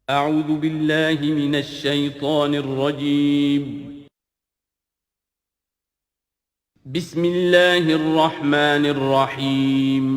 اعوذ باللہ من الشیطان الرجیم بسم اللہ الرحمن الرحیم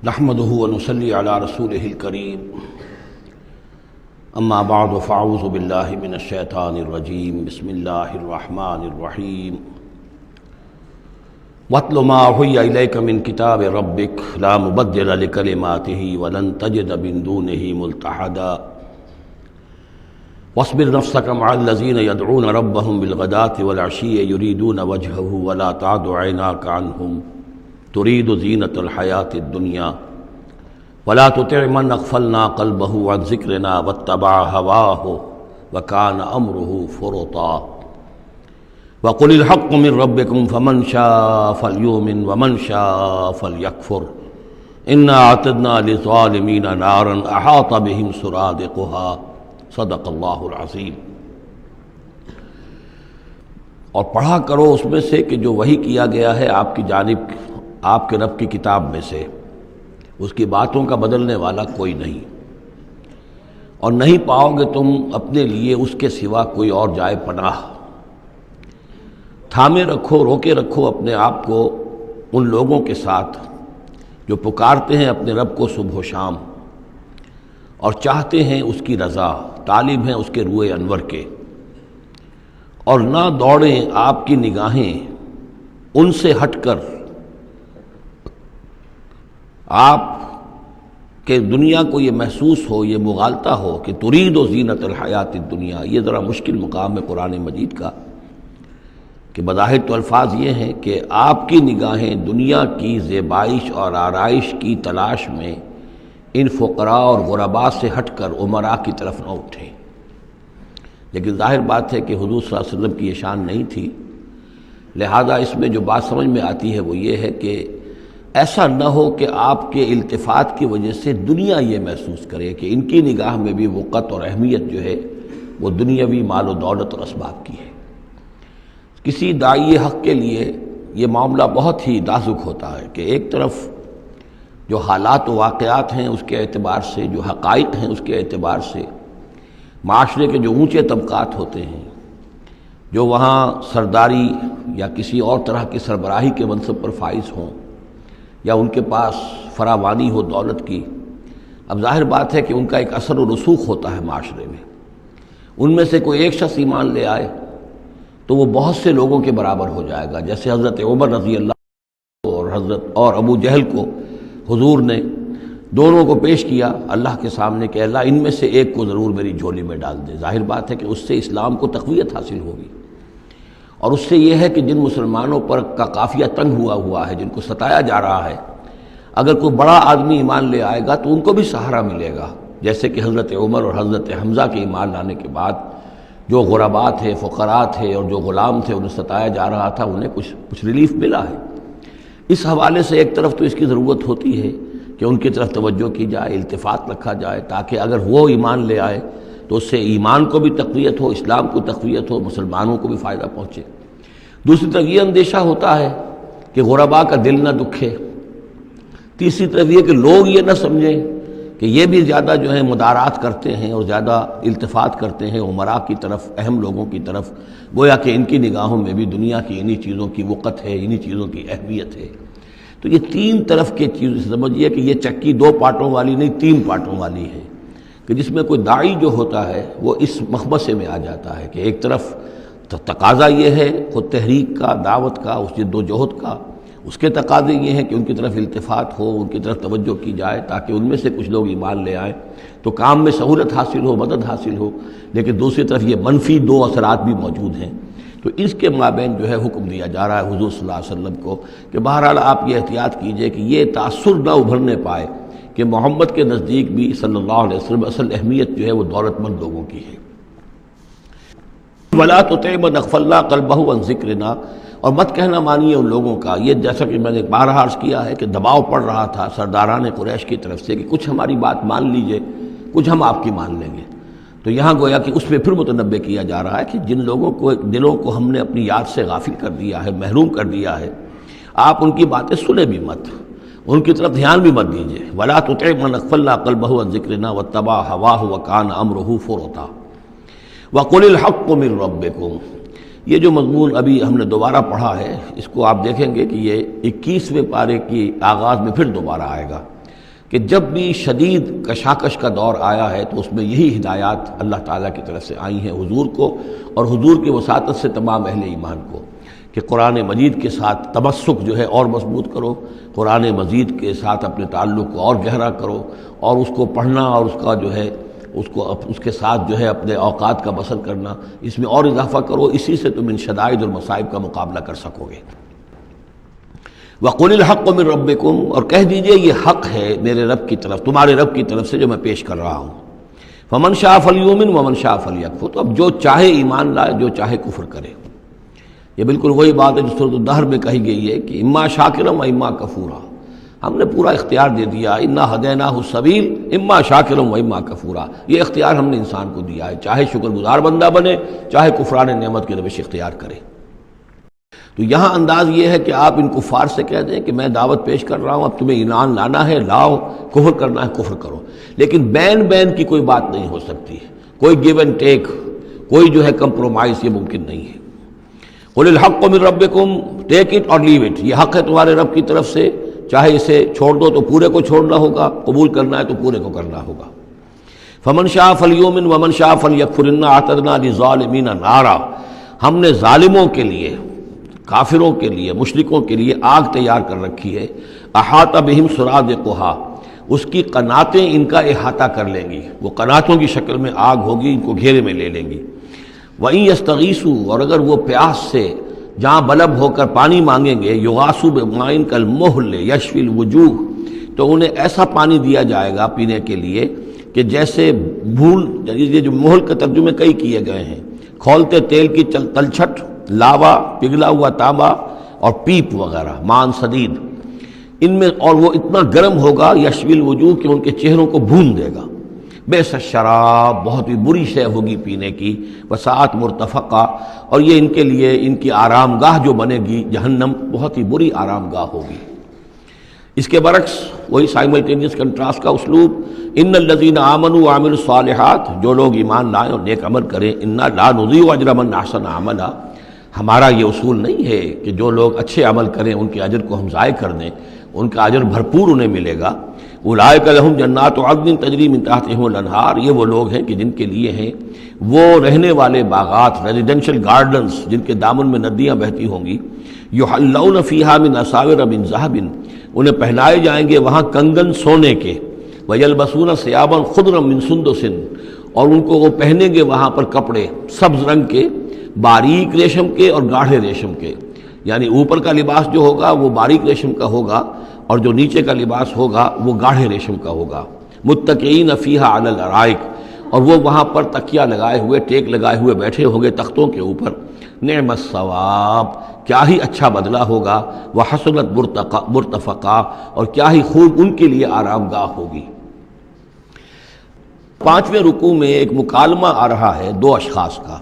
نحمده ونصلي على رسوله الكريم اما بعد فاعوذ بالله من الشيطان الرجيم بسم الله الرحمن الرحيم واتل ما اوحي اليك من كتاب ربك لا مبدل لكلماته ولن تجد من دونه ملتحدا واصبر نفسك مع الذين يدعون ربهم بالغداة والعشي يريدون وجهه ولا تعد عيناك عنهم تريد زینة الحیاة الدنیا ولا تطع من اغفلنا قلبه عن ذکرنا واتبع هواه وكان امره فرطا وقل الحق من ربكم فمن شاء فليؤمن ومن شاء فليكفر انا اعتدنا للظالمين نارا احاط بهم سرادقها صدق اللہ العظیم۔ اور پڑھا کرو اس میں سے کہ جو وحی کیا گیا ہے آپ کی جانب آپ کے رب کی کتاب میں سے، اس کی باتوں کا بدلنے والا کوئی نہیں، اور نہیں پاؤ گے تم اپنے لیے اس کے سوا کوئی اور جائے پناہ۔ تھامے رکھو، روکے رکھو اپنے آپ کو ان لوگوں کے ساتھ جو پکارتے ہیں اپنے رب کو صبح و شام اور چاہتے ہیں اس کی رضا، طالب ہیں اس کے روئے انور کے، اور نہ دوڑیں آپ کی نگاہیں ان سے ہٹ کر آپ کہ دنیا کو یہ محسوس ہو، یہ مغالطہ ہو کہ ترید و زینت الحیات الدنیا۔ یہ ذرا مشکل مقام ہے قرآن مجید کا کہ بظاہر تو الفاظ یہ ہیں کہ آپ کی نگاہیں دنیا کی زیبائش اور آرائش کی تلاش میں ان فقراء اور غرباء سے ہٹ کر امراء کی طرف نہ اٹھیں، لیکن ظاہر بات ہے کہ حضور صلی اللہ علیہ وسلم کی یہ شان نہیں تھی، لہذا اس میں جو بات سمجھ میں آتی ہے وہ یہ ہے کہ ایسا نہ ہو کہ آپ کے التفات کی وجہ سے دنیا یہ محسوس کرے کہ ان کی نگاہ میں بھی وقت اور اہمیت جو ہے وہ دنیاوی مال و دولت اور اسباب کی ہے۔ کسی داعی حق کے لیے یہ معاملہ بہت ہی نازک ہوتا ہے کہ ایک طرف جو حالات و واقعات ہیں اس کے اعتبار سے، جو حقائق ہیں اس کے اعتبار سے، معاشرے کے جو اونچے طبقات ہوتے ہیں، جو وہاں سرداری یا کسی اور طرح کی سربراہی کے منصب پر فائز ہوں یا ان کے پاس فراوانی ہو دولت کی، اب ظاہر بات ہے کہ ان کا ایک اثر و رسوخ ہوتا ہے معاشرے میں۔ ان میں سے کوئی ایک شخص ایمان لے آئے تو وہ بہت سے لوگوں کے برابر ہو جائے گا، جیسے حضرت عمر رضی اللہ اور ابو جہل کو حضور نے دونوں کو پیش کیا اللہ کے سامنے کہ اللہ ان میں سے ایک کو ضرور میری جھولی میں ڈال دے۔ ظاہر بات ہے کہ اس سے اسلام کو تقویت حاصل ہوگی، اور اس سے یہ ہے کہ جن مسلمانوں پر کا قافیہ تنگ ہوا ہے، جن کو ستایا جا رہا ہے، اگر کوئی بڑا آدمی ایمان لے آئے گا تو ان کو بھی سہارا ملے گا، جیسے کہ حضرت عمر اور حضرت حمزہ کے ایمان لانے کے بعد جو غرباء تھے، فقراء تھے اور جو غلام تھے انہیں ستایا جا رہا تھا، انہیں کچھ ریلیف ملا ہے۔ اس حوالے سے ایک طرف تو اس کی ضرورت ہوتی ہے کہ ان کی طرف توجہ کی جائے، التفات رکھا جائے، تاکہ اگر وہ ایمان لے آئے تو اس سے ایمان کو بھی تقویت ہو، اسلام کو تقویت ہو، مسلمانوں کو بھی فائدہ پہنچے۔ دوسری طرف یہ اندیشہ ہوتا ہے کہ غرباء کا دل نہ دکھے، تیسری طرف یہ کہ لوگ یہ نہ سمجھیں کہ یہ بھی زیادہ جو ہے مدارات کرتے ہیں اور زیادہ التفات کرتے ہیں امراء کی طرف، اہم لوگوں کی طرف، گویا کہ ان کی نگاہوں میں بھی دنیا کی انہی چیزوں کی وقت ہے، انہی چیزوں کی اہمیت ہے۔ تو یہ تین طرف کے چیز سمجھیے کہ یہ چکی دو پارٹوں والی نہیں، تین پارٹوں والی ہے، کہ جس میں کوئی داعی جو ہوتا ہے وہ اس مخمصے میں آ جاتا ہے کہ ایک طرف تقاضا یہ ہے خود تحریک کا، دعوت کا، اس جد و جہد کا، اس کے تقاضے یہ ہیں کہ ان کی طرف التفات ہو، ان کی طرف توجہ کی جائے تاکہ ان میں سے کچھ لوگ ایمان لے آئیں تو کام میں سہولت حاصل ہو، مدد حاصل ہو، لیکن دوسری طرف یہ منفی دو اثرات بھی موجود ہیں۔ تو اس کے مابین جو ہے حکم دیا جا رہا ہے حضور صلی اللہ علیہ وسلم کو کہ بہرحال آپ یہ احتیاط کیجئے کہ یہ تاثر نہ ابھرنے پائے کہ محمد کے نزدیک بھی صلی اللہ علیہ وسلم اصل اہمیت جو ہے وہ دولت مند لوگوں کی ہے۔ ولا تطع من اغفلنا قلبه عن ذکرنا، اور مت کہنا مانیے ان لوگوں کا، یہ جیسا کہ میں نے بارہا عرض کیا ہے کہ دباؤ پڑ رہا تھا سرداران قریش کی طرف سے کہ کچھ ہماری بات مان لیجئے، کچھ ہم آپ کی مان لیں گے۔ تو یہاں گویا کہ اس پہ پھر متنبہ کیا جا رہا ہے کہ جن لوگوں کو دلوں کو ہم نے اپنی یاد سے غافل کر دیا ہے، محروم کر دیا ہے، آپ ان کی باتیں سنیں بھی مت، ان کی طرف دھیان بھی مت دیجیے۔ ولا تطع من اغفلنا قلبه عن ذکرنا واتبع هواه وكان امره فرطا وقل الحق من ربکم۔ یہ جو مضمون ابھی ہم نے دوبارہ پڑھا ہے، اس کو آپ دیکھیں گے کہ یہ 21ویں پارے کی آغاز میں پھر دوبارہ آئے گا کہ جب بھی شدید کشاکش کا دور آیا ہے تو اس میں یہی ہدایات اللہ تعالیٰ کی طرف سے آئی ہیں حضور کو اور حضور کی وساطت سے تمام اہل ایمان کو کہ قرآن مجید کے ساتھ تمسک جو ہے اور مضبوط کرو، قرآن مجید کے ساتھ اپنے تعلق کو اور گہرا کرو، اور اس کو پڑھنا اور اس کا جو ہے اس کے ساتھ جو ہے اپنے اوقات کا بسر کرنا، اس میں اور اضافہ کرو، اسی سے تم ان شدائد اور مصائب کا مقابلہ کر سکو گے۔ وَقُلِ الْحَقُّ مِن رَبِّكُمْ، اور کہہ دیجئے یہ حق ہے میرے رب کی طرف، تمہارے رب کی طرف سے جو میں پیش کر رہا ہوں۔ فَمَن شَاءَ فَلْيُؤْمِنْ وَمَن شَاءَ فَلْيَكْفُرْ، تو اب جو چاہے ایمان لائے، جو چاہے کفر کرے۔ یہ بالکل وہی بات ہے جو سورۃ الدہر میں کہی گئی ہے کہ اما شاکرا و اما کفورا، ہم نے پورا اختیار دے دیا، انا ہدیناہ السبیل اما شاکرا و اما کفورا، یہ اختیار ہم نے انسان کو دیا ہے، چاہے شکر گزار بندہ بنے، چاہے کفران نعمت کی روش اختیار کرے۔ تو یہاں انداز یہ ہے کہ آپ ان کفار سے کہہ دیں کہ میں دعوت پیش کر رہا ہوں، اب تمہیں ایمان لانا ہے لاؤ، کفر کرنا ہے کفر کرو، لیکن بین کی کوئی بات نہیں ہو سکتی ہے، کوئی گیو اینڈ ٹیک، کوئی جو ہے کمپرومائز یہ ممکن نہیں ہے۔ قل الحق من ربکم، ٹیک اٹ اور لیو اٹ، یہ حق ہے تمہارے رب کی طرف سے، چاہے اسے چھوڑ دو تو پورے کو چھوڑنا ہوگا، قبول کرنا ہے تو پورے کو کرنا ہوگا۔ فمن شاء فلیؤمن ومن شاء فلیکفر انا اعتدنا للظالمین نارا، ہم نے ظالموں کے لیے، کافروں کے لیے، مشرکوں کے لیے آگ تیار کر رکھی ہے، احاط بہم سرادقها، اس کی قناتیں ان کا احاطہ کر لیں گی، وہ قناتوں کی شکل میں آگ ہوگی، ان کو گھیرے میں لے لیں گی۔ وَإِن يَسْتَغِيثُوا، اور اگر وہ پیاس سے جہاں بلب ہو کر پانی مانگیں گے، یغاثوا بماء کالمہل یشفی الوجوہ، تو انہیں ایسا پانی دیا جائے گا پینے کے لیے کہ جیسے بھول، یہ جو مہل کے ترجمے کئی کیے گئے ہیں، کھولتے تیل کی تلچھٹ، لاوا، پگھلا ہوا تانبا اور پیپ وغیرہ، مان سدید، ان میں، اور وہ اتنا گرم ہوگا یشفی الوجوہ کہ ان کے چہروں کو بھون دے گا۔ بیس الشراب، بہت ہی بری شے ہوگی پینے کی، وساعت مرتفقہ، اور یہ ان کے لیے ان کی آرام گاہ جو بنے گی جہنم، بہت ہی بری آرام گاہ ہوگی۔ اس کے برعکس وہی سائملٹینیس کنٹراسٹ کا اسلوب، ان الذین آمنوا وعملوا الصالحات، جو لوگ ایمان لائیں اور نیک عمل کریں، انا لا نضیع اجر من احسن عملا، ہمارا یہ اصول نہیں ہے کہ جو لوگ اچھے عمل کریں ان کے اجر کو ہم ضائع کر دیں، ان کا اجر بھرپور انہیں ملے گا۔ اولئک لہم جنات عدن تجری من تحتہم الانہار، یہ وہ لوگ ہیں کہ جن کے لیے ہیں وہ رہنے والے باغات، ریزیڈینشل گارڈنز، جن کے دامن میں ندیاں بہتی ہوں گی، یحلون فیہا من اساور من ذہب، انہیں پہنائے جائیں گے وہاں کنگن سونے کے، ویلبسون ثیابا خضرا من سندس، اور ان کو وہ پہنیں گے وہاں پر کپڑے سبز رنگ کے، باریک ریشم کے اور گاڑھے ریشم کے، یعنی اوپر کا لباس جو ہوگا وہ باریک ریشم کا ہوگا اور جو نیچے کا لباس ہوگا وہ گاڑھے ریشم کا ہوگا۔ متکئین فیہا علی الارائک، اور وہ وہاں پر تکیہ لگائے ہوئے، ٹیک لگائے ہوئے بیٹھے ہوں گے تختوں کے اوپر۔ نعم الثواب، کیا ہی اچھا بدلہ ہوگا، وحسنت مرتفقہ، اور کیا ہی خوب ان کے لیے آرام گاہ ہوگی۔ 5ویں رکوع میں ایک مکالمہ آ رہا ہے دو اشخاص کا۔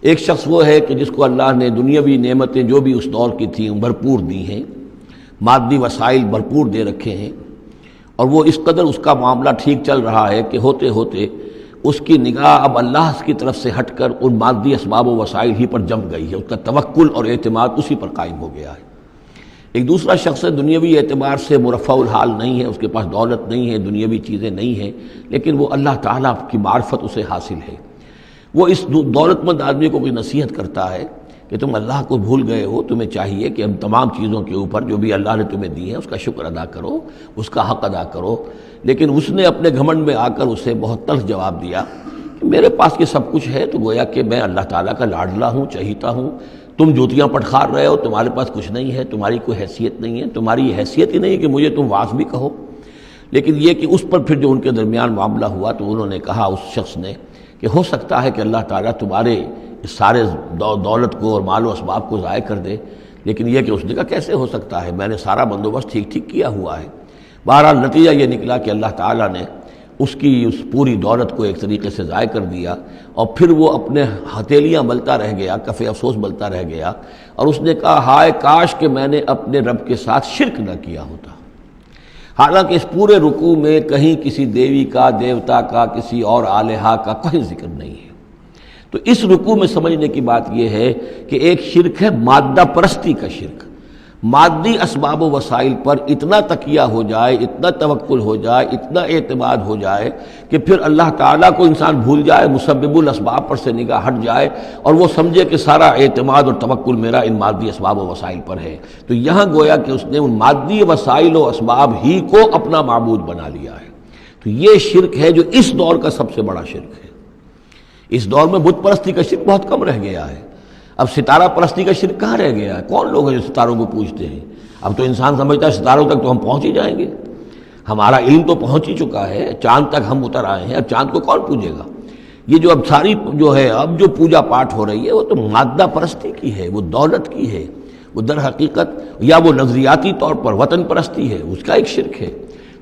ایک شخص وہ ہے کہ جس کو اللہ نے دنیاوی نعمتیں جو بھی اس دور کی تھیں بھرپور دی ہیں، مادی وسائل بھرپور دے رکھے ہیں، اور وہ اس قدر اس کا معاملہ ٹھیک چل رہا ہے کہ ہوتے ہوتے اس کی نگاہ اب اللہ کی طرف سے ہٹ کر ان مادی اسباب و وسائل ہی پر جم گئی ہے، اس کا توکل اور اعتماد اسی پر قائم ہو گیا ہے۔ ایک دوسرا شخص ہے دنیاوی اعتبار سے مرفع الحال نہیں ہے، اس کے پاس دولت نہیں ہے، دنیاوی چیزیں نہیں ہیں، لیکن وہ اللہ تعالیٰ کی معرفت اسے حاصل ہے۔ وہ اس دولت مند آدمی کو کوئی نصیحت کرتا ہے کہ تم اللہ کو بھول گئے ہو، تمہیں چاہیے کہ ہم تمام چیزوں کے اوپر جو بھی اللہ نے تمہیں دی ہے اس کا شکر ادا کرو، اس کا حق ادا کرو۔ لیکن اس نے اپنے گھمنڈ میں آ کر اسے بہت تلخ جواب دیا کہ میرے پاس یہ سب کچھ ہے تو گویا کہ میں اللہ تعالیٰ کا لاڈلا ہوں، چہیتا ہوں، تم جوتیاں پٹخار رہے ہو، تمہارے پاس کچھ نہیں ہے، تمہاری کوئی حیثیت نہیں ہے، تمہاری حیثیت ہی نہیں ہے کہ مجھے تم واعظ بھی کہو۔ لیکن یہ کہ اس پر پھر جو ان کے درمیان معاملہ ہوا تو انہوں نے کہا، اس شخص نے، کہ ہو سکتا ہے کہ اللہ تعالیٰ تمہارے اس سارے دولت کو اور مال و اسباب کو ضائع کر دے، لیکن یہ کہ اس نے کہا کیسے ہو سکتا ہے، میں نے سارا بندوبست ٹھیک کیا ہوا ہے۔ بہرحال نتیجہ یہ نکلا کہ اللہ تعالیٰ نے اس کی اس پوری دولت کو ایک طریقے سے ضائع کر دیا، اور پھر وہ اپنے ہتھیلیاں ملتا رہ گیا، کف افسوس ملتا رہ گیا، اور اس نے کہا ہائے کاش کہ میں نے اپنے رب کے ساتھ شرک نہ کیا ہوتا۔ حالانکہ اس پورے رکوع میں کہیں کسی دیوی کا، دیوتا کا، کسی اور الہہ کا کوئی ذکر نہیں ہے۔ تو اس رکوع میں سمجھنے کی بات یہ ہے کہ ایک شرک ہے مادہ پرستی کا شرک، مادی اسباب و وسائل پر اتنا تکیہ ہو جائے، اتنا توکل ہو جائے، اتنا اعتماد ہو جائے کہ پھر اللہ تعالیٰ کو انسان بھول جائے، مسبب الاسباب پر سے نگاہ ہٹ جائے، اور وہ سمجھے کہ سارا اعتماد اور توکل میرا ان مادی اسباب و وسائل پر ہے۔ تو یہاں گویا کہ اس نے ان مادی وسائل و اسباب ہی کو اپنا معبود بنا لیا ہے۔ تو یہ شرک ہے جو اس دور کا سب سے بڑا شرک ہے۔ اس دور میں بت پرستی کا شرک بہت کم رہ گیا ہے، اب ستارہ پرستی کا شرک کہاں رہ گیا ہے؟ کون لوگ ہیں جو ستاروں کو پوجتے ہیں؟ اب تو انسان سمجھتا ہے ستاروں تک تو ہم پہنچ ہی جائیں گے، ہمارا علم تو پہنچ ہی چکا ہے، چاند تک ہم اتر آئے ہیں، اب چاند کو کون پوجے گا؟ یہ جو اب ساری جو ہے اب جو پوجا پاٹ ہو رہی ہے وہ تو مادہ پرستی کی ہے، وہ دولت کی ہے، وہ در حقیقت یا وہ نظریاتی طور پر وطن پرستی ہے، اس کا ایک شرک ہے۔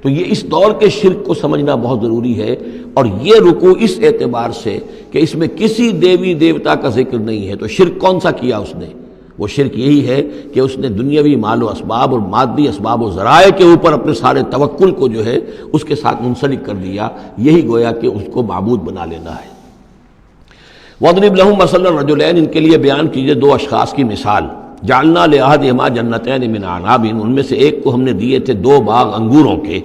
تو یہ اس دور کے شرک کو سمجھنا بہت ضروری ہے، اور یہ رکوع اس اعتبار سے کہ اس میں کسی دیوی دیوتا کا ذکر نہیں ہے۔ تو شرک کون سا کیا اس نے؟ وہ شرک یہی ہے کہ اس نے دنیاوی مال و اسباب اور مادی اسباب و ذرائع کے اوپر اپنے سارے توکل کو جو ہے اس کے ساتھ منسلک کر دیا، یہی گویا کہ اس کو معبود بنا لینا ہے۔ وَاضْرِبْ لَهُم مَثَلَ الرَّجُلَيْنِ، ان کے لیے بیان کیجئے دو اشخاص کی مثال۔ جعلنا لأحدهما جنتین من اعناب، ان میں سے ایک کو ہم نے دیے تھے دو باغ انگوروں کے،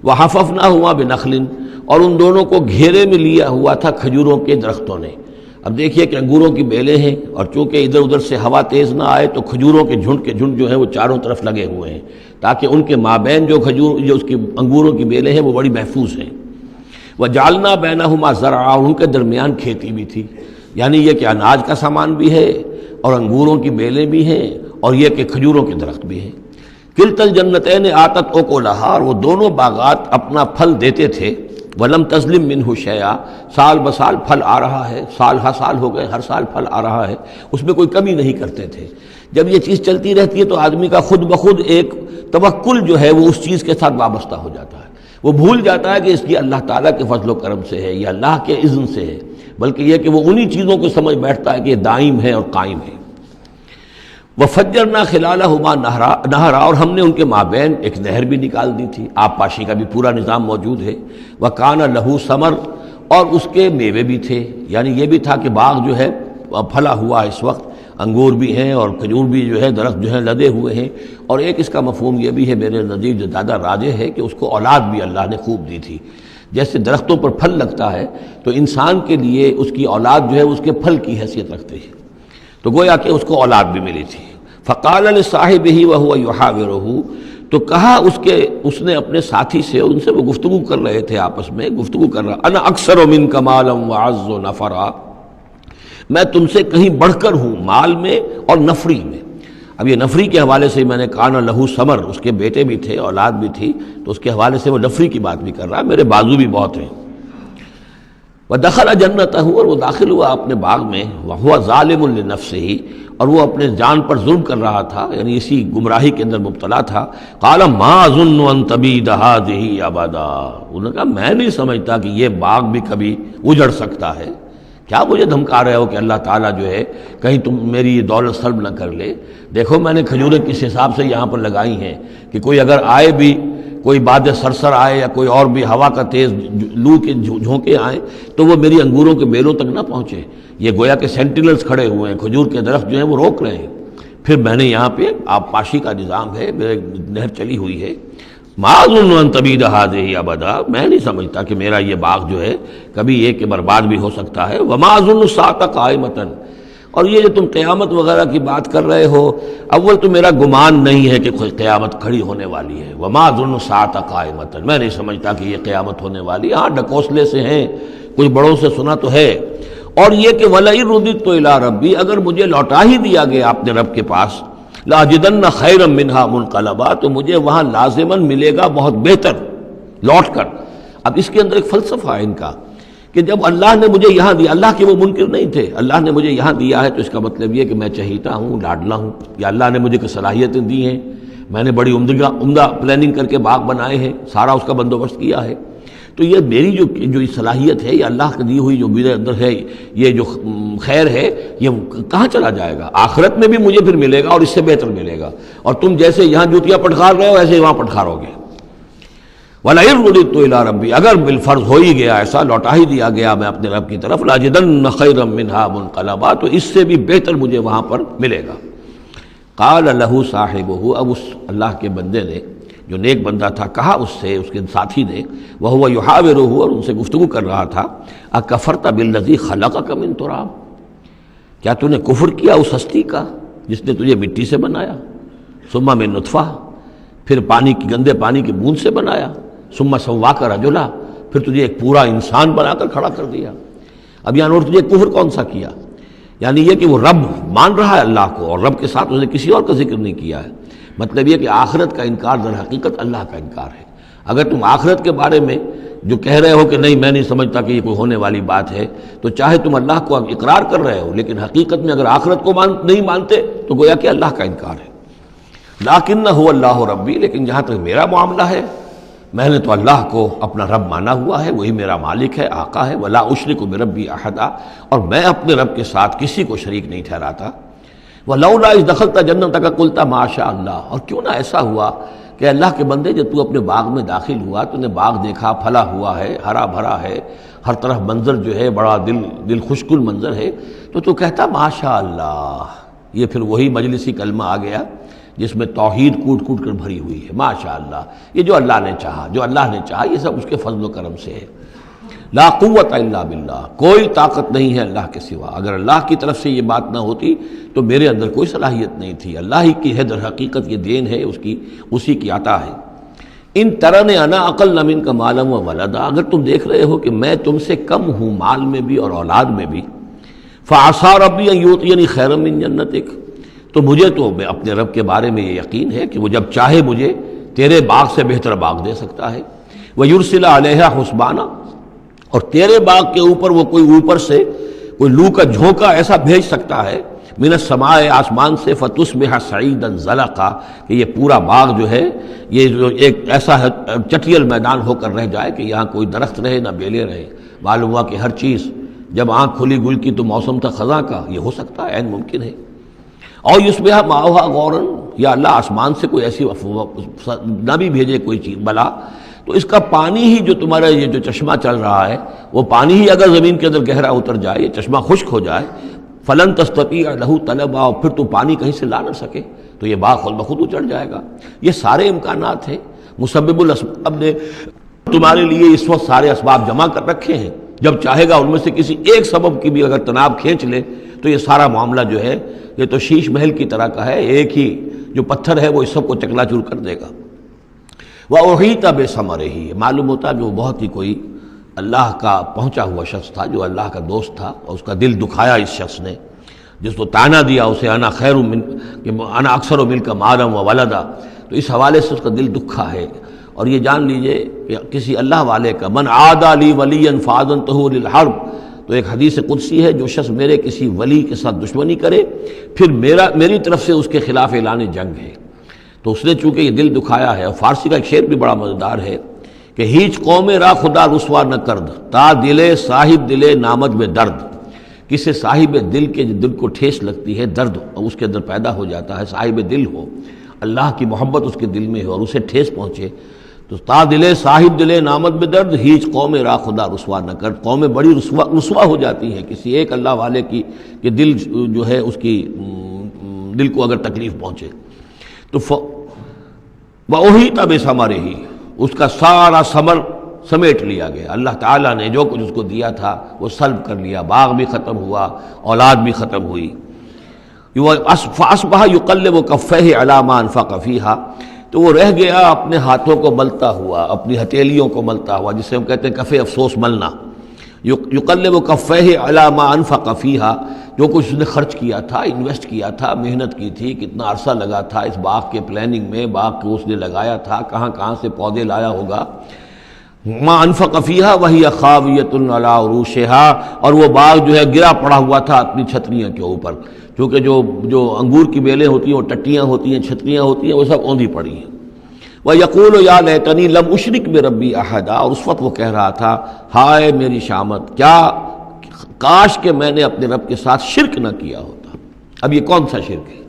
وحففناہما بنخل، اور ان دونوں کو گھیرے میں لیا ہوا تھا کھجوروں کے درختوں نے۔ اب دیکھیے کہ انگوروں کی بیلیں ہیں، اور چونکہ ادھر ادھر سے ہوا تیز نہ آئے تو کھجوروں کے جھنڈ جو ہیں وہ چاروں طرف لگے ہوئے ہیں، تاکہ ان کے مابین جو اس کی انگوروں کی بیلیں ہیں وہ بڑی محفوظ ہیں۔ وجعلنا بینہما زرعا، اور ان کے درمیان کھیتی بھی تھی، یعنی یہ کہ اناج کا سامان بھی ہے اور انگوروں کی بیلیں بھی ہیں، اور یہ کہ کھجوروں کے درخت بھی ہیں۔ کلتا الجنتین آتت اکلہا، اور وہ دونوں باغات اپنا پھل دیتے تھے، ولم تظلم منہ شیئا، سال بسال پھل آ رہا ہے، سال ہر سال ہو گئے، ہر سال پھل آ رہا ہے، اس میں کوئی کمی نہیں کرتے تھے۔ جب یہ چیز چلتی رہتی ہے تو آدمی کا خود بخود ایک توکل جو ہے وہ اس چیز کے ساتھ وابستہ ہو جاتا ہے، وہ بھول جاتا ہے کہ اس کی اللہ تعالیٰ کے فضل و کرم سے ہے یا اللہ کے اذن سے ہے، بلکہ یہ کہ وہ انہی چیزوں کو سمجھ بیٹھتا ہے کہ یہ دائم ہے اور قائم ہے۔ وَفَجَّرْنَا خِلَالَهُمَا نَهْرًا، اور ہم نے ان کے مابین ایک نہر بھی نکال دی تھی، آب پاشی کا بھی پورا نظام موجود ہے۔ وَكَانَ لَهُ ثَمَرٌ، اور اس کے میوے بھی تھے، یعنی یہ بھی تھا کہ باغ جو ہے پھلا ہوا اس وقت، انگور بھی ہیں اور کھجور بھی جو ہے درخت جو ہیں لدے ہوئے ہیں۔ اور ایک اس کا مفہوم یہ بھی ہے میرے نزدیک جو زیادہ راجح ہے کہ اس کو اولاد بھی اللہ نے خوب دی تھی۔ جیسے درختوں پر پھل لگتا ہے تو انسان کے لیے اس کی اولاد جو ہے اس کے پھل کی حیثیت رکھتی ہے، تو گویا کہ اس کو اولاد بھی ملی تھی۔ فقال لصاحبہ وہو یحاورہ، تو کہا اس نے اپنے ساتھی سے، ان سے وہ گفتگو کر رہے تھے، آپس میں گفتگو کر رہا، انا اکثر منک مالا واعز نفرا، میں تم سے کہیں بڑھ کر ہوں مال میں اور نفری میں۔ اب یہ نفری کے حوالے سے میں نے کہا نا لہو ثمر، اس کے بیٹے بھی تھے، اولاد بھی تھی، تو اس کے حوالے سے وہ نفری کی بات بھی کر رہا ہے، میرے بازو بھی بہت ہیں۔ وَدَخَلَ جَنَّتَهُ، اور وہ داخل ہوا اپنے باغ میں، وَهُوَ ظَالِمٌ لِنَفْسِهِ، اور وہ اپنے جان پر ظلم کر رہا تھا، یعنی اسی گمراہی کے اندر مبتلا تھا۔ قَالَ مَا أَظُنُّ أَن تَبِيدَ هَٰذِهِ أَبَدًا، انہوں نے کہا میں نہیں سمجھتا کہ یہ باغ بھی کبھی اجڑ سکتا ہے۔ کیا مجھے دھمکا رہے ہو کہ اللہ تعالیٰ جو ہے کہیں تم میری یہ دولت سلب نہ کر لے؟ دیکھو میں نے کھجوریں کس حساب سے یہاں پر لگائی ہیں کہ کوئی اگر آئے بھی، کوئی باد سرسر آئے یا کوئی اور بھی ہوا کا تیز لو کے جھونکے آئیں تو وہ میری انگوروں کے بیلوں تک نہ پہنچے۔ یہ گویا کہ سینٹینلز کھڑے ہوئے ہیں، کھجور کے درخت جو ہیں وہ روک رہے ہیں۔ پھر میں نے یہاں پہ آب پاشی کا نظام ہے، میرے نہر چلی ہوئی ہے۔ ما اظن ان تبید هذه ابدا، میں نہیں سمجھتا کہ میرا یہ باغ جو ہے کبھی یہ کہ برباد بھی ہو سکتا ہے۔ وما اظن الساعة قائمة، اور یہ جو تم قیامت وغیرہ کی بات کر رہے ہو، اول تو میرا گمان نہیں ہے کہ کوئی قیامت کھڑی ہونے والی ہے۔ وما اظن الساعة قائمة، میں نہیں سمجھتا کہ یہ قیامت ہونے والی ہے۔ ہاں ڈکوسلے سے ہیں، کچھ بڑوں سے سنا تو ہے۔ اور یہ کہ وَلَئِن رُدِدتُّ إِلَىٰ رَبِّي، اگر مجھے لوٹا ہی دیا گیا اپنے رب کے پاس، لَأَجِدَنَّ خَيْرًا مِنْهَا مُنْقَلَبًا، تو مجھے وہاں لازماً ملے گا بہت بہتر لوٹ کر۔ اب اس کے اندر ایک فلسفہ ہے ان کا کہ جب اللہ نے مجھے یہاں دیا، اللہ کے وہ منکر نہیں تھے، اللہ نے مجھے یہاں دیا ہے تو اس کا مطلب یہ کہ میں چہیتا ہوں، لاڈلا ہوں، یا اللہ نے مجھے کچھ صلاحیتیں دی ہیں، میں نے بڑی عمدہ پلاننگ کر کے باغ بنائے ہیں، سارا اس کا بندوبست کیا ہے، تو یہ میری جو صلاحیت ہے، یہ اللہ کی دی ہوئی جو میرے اندر ہے، یہ جو خیر ہے، یہ کہاں چلا جائے گا؟ آخرت میں بھی مجھے پھر ملے گا اور اس سے بہتر ملے گا، اور تم جیسے یہاں جوتیاں پٹخار رہے ہو ایسے ہی وہاں پٹخارو گے۔ وَلَئِن رُدِدتُّ إِلَىٰ رَبِّي، اگر بالفرض ہو ہی گیا ایسا، لوٹا ہی دیا گیا میں اپنے رب کی طرف، لَأَجِدَنَّ خَيْرًا مِّنْهَا مُنقَلَبًا، تو اس سے بھی بہتر مجھے وہاں پر ملے گا۔ قَالَ لَهُ صَاحِبُهُ، اب اس اللہ کے بندے نے جو نیک بندہ تھا کہا اس سے، اس کے ساتھی نے، وَهُوَ يُحَاوِرُهُ، اور ان سے گفتگو کر رہا تھا، أَكَفَرْتَ بِالَّذِي خَلَقَكَ مِن تُرَابٍ، کیا تو نے کفر کیا اس ہستی کا جس نے تجھے مٹی سے بنایا، ثم من نطفہ، پھر گندے پانی کی بوند سے بنایا، ثم سواک رجلا، پھر تجھے ایک پورا انسان بنا کر کھڑا کر دیا۔ اب یہاں اور تجھے کفر کون سا کیا؟ یعنی یہ کہ وہ رب مان رہا ہے اللہ کو، اور رب کے ساتھ اس نے کسی اور کا ذکر نہیں کیا ہے۔ مطلب یہ کہ آخرت کا انکار در حقیقت اللہ کا انکار ہے۔ اگر تم آخرت کے بارے میں جو کہہ رہے ہو کہ نہیں میں نہیں سمجھتا کہ یہ کوئی ہونے والی بات ہے، تو چاہے تم اللہ کو اقرار کر رہے ہو، لیکن حقیقت میں اگر آخرت کو نہیں مانتے تو گویا کہ اللہ کا انکار ہے۔ لَٰكِنَّ هُوَ اللَّهُ رَبِّي، لیکن جہاں تک میرا معاملہ ہے، میں نے تو اللہ کو اپنا رب مانا ہوا ہے، وہی میرا مالک ہے، آقا ہے، وَلَا أُشْرِكُ بِرَبِّي أَحَدًا، اور میں اپنے رب کے ساتھ کسی کو شریک نہیں ٹھہراتا۔ وَلَوْلَا إِذْ دَخَلْتَ جَنَّتَكَ قُلْتَ مَا شَاءَ اللَّهُ، اور کیوں نہ ایسا ہوا کہ اللہ کے بندے جب تو اپنے باغ میں داخل ہوا، تو نے باغ دیکھا، پھلا ہوا ہے، ہرا بھرا ہے، ہر طرف منظر جو ہے بڑا دل خوشکن منظر ہے، تو کہتا ما شاء اللہ۔ یہ پھر وہی مجلسی کلمہ آ گیا جس میں توحید کوٹ کوٹ کر بھری ہوئی ہے، ماشاء اللہ، یہ جو اللہ نے چاہا، جو اللہ نے چاہا، یہ سب اس کے فضل و کرم سے ہے۔ لا قوت الا باللہ، کوئی طاقت نہیں ہے اللہ کے سوا۔ اگر اللہ کی طرف سے یہ بات نہ ہوتی تو میرے اندر کوئی صلاحیت نہیں تھی، اللہ ہی کی ہے در حقیقت، یہ دین ہے اسی کی عطا ہے۔ ان ترن انا اقل منک مالا و ولدا، اگر تم دیکھ رہے ہو کہ میں تم سے کم ہوں مال میں بھی اور اولاد میں بھی، فعسى ربی ان یؤتینی خیرا من جنتک، تو مجھے تو اپنے رب کے بارے میں یہ یقین ہے کہ وہ جب چاہے مجھے تیرے باغ سے بہتر باغ دے سکتا ہے۔ وَيُرْسِلَ عَلَيْهَا حُسْبَانًا، اور تیرے باغ کے اوپر وہ کوئی اوپر سے کوئی لو کا جھونکا ایسا بھیج سکتا ہے، من السماء، آسمان سے، فَتُصْبِحَ صَعِيدًا زَلَقًا، کہ یہ پورا باغ جو ہے یہ جو ایک ایسا چٹیل میدان ہو کر رہ جائے کہ یہاں کوئی درخت رہے نہ بیلے رہے۔ معلوم ہوا کہ ہر چیز جب آنکھ کھلی گل کی تو موسم تھا خزاں کا، یہ ہو سکتا ہے، عین ممکن ہے۔ اور یصبح ماؤہا غوراً، یا اللہ آسمان سے کوئی ایسی نہ بھی بھیجے کوئی چیز بلا، تو اس کا پانی ہی جو تمہارا یہ جو چشمہ چل رہا ہے، وہ پانی ہی اگر زمین کے اندر گہرا اتر جائے، یہ چشمہ خشک ہو جائے، فلن تستطیع لہ طلبا، اور پھر تو پانی کہیں سے لا نہ سکے، تو یہ باغ خود بخود اچڑ جائے گا۔ یہ سارے امکانات ہیں، مسبب الاسباب نے تمہارے لیے اس وقت سارے اسباب جمع کر رکھے ہیں، جب چاہے گا ان میں سے کسی ایک سبب کی بھی اگر تناب کھینچ لے تو یہ سارا معاملہ جو ہے یہ تو شیش محل کی طرح کا ہے، ایک ہی جو پتھر ہے وہ اس سب کو چکنا چور کر دے گا۔ وَأُحِيطَ بِثَمَرِهِ، معلوم ہوتا کہ وہ بہت ہی کوئی اللہ کا پہنچا ہوا شخص تھا، جو اللہ کا دوست تھا، اور اس کا دل دکھایا اس شخص نے، جس کو تانا دیا اسے انا خیر من کہ انا اکثر منک مالا و ولدا، تو اس حوالے سے اس کا دل دکھا ہے۔ اور یہ جان لیجئے کہ کسی اللہ والے کا من عادى لی ولیا فاذنته للحرب، تو ایک حدیث قدسی ہے، جو شخص میرے کسی ولی کے ساتھ دشمنی کرے پھر میری طرف سے اس کے خلاف اعلان جنگ ہے، تو اس نے چونکہ یہ دل دکھایا ہے۔ اور فارسی کا ایک شعر بھی بڑا مزیدار ہے کہ ہیچ قوم را خدا رسوا نہ کرد، تا دلے صاحب دلے نامد میں درد، کسی صاحب دل کے دل کو ٹھیس لگتی ہے، درد اس کے اندر پیدا ہو جاتا ہے، صاحب دل ہو، اللہ کی محبت اس کے دل میں ہو اور اسے ٹھیس پہنچے، تو تا دلے صاحب دلے نامد میں درد، ہیچ قوم را خدا رسوا نہ کر، قومیں بڑی رسوا ہو جاتی ہیں کسی ایک اللہ والے کی کہ دل جو ہے اس کی دل کو اگر تکلیف پہنچے۔ تو وَأُحِيطَ بِثَمَرِهِ، اس کا سارا ثمر سمیٹ لیا گیا، اللہ تعالیٰ نے جو کچھ اس کو دیا تھا وہ سلب کر لیا، باغ بھی ختم ہوا، اولاد بھی ختم ہوئی۔ فَأَصْبَحَ يُقَلِّبُ كَفَّيْهِ عَلَىٰ مَا أَنفَقَ فِيهَا، تو وہ رہ گیا اپنے ہاتھوں کو ملتا ہوا، اپنی ہتھیلیوں کو ملتا ہوا، جسے ہم کہتے ہیں کفِ افسوس ملنا۔ یقلب کفیہ علی ما انفق فیہا، جو کچھ اس نے خرچ کیا تھا، انویسٹ کیا تھا، محنت کی تھی، کتنا عرصہ لگا تھا اس باغ کے پلاننگ میں، باغ کو اس نے لگایا تھا، کہاں کہاں سے پودے لایا ہوگا، ما انفق فیہا وہی خاویۃ علی عروشہا، اور وہ باغ جو ہے گرا پڑا ہوا تھا اپنی چھتریاں کے اوپر، کیونکہ جو انگور کی بیلیں ہوتی ہیں وہ ٹٹیاں ہوتی ہیں، چھتریاں ہوتی ہیں، وہ سب اوندھی پڑی ہیں۔ وَيَقُولُ يَا لَيْتَنِي لَمْ أُشْرِكْ بِرَبِّي أَحَدًا، اور اس وقت وہ کہہ رہا تھا ہائے میری شامت، کیا کاش کہ میں نے اپنے رب کے ساتھ شرک نہ کیا ہوتا۔ اب یہ کون سا شرک ہے؟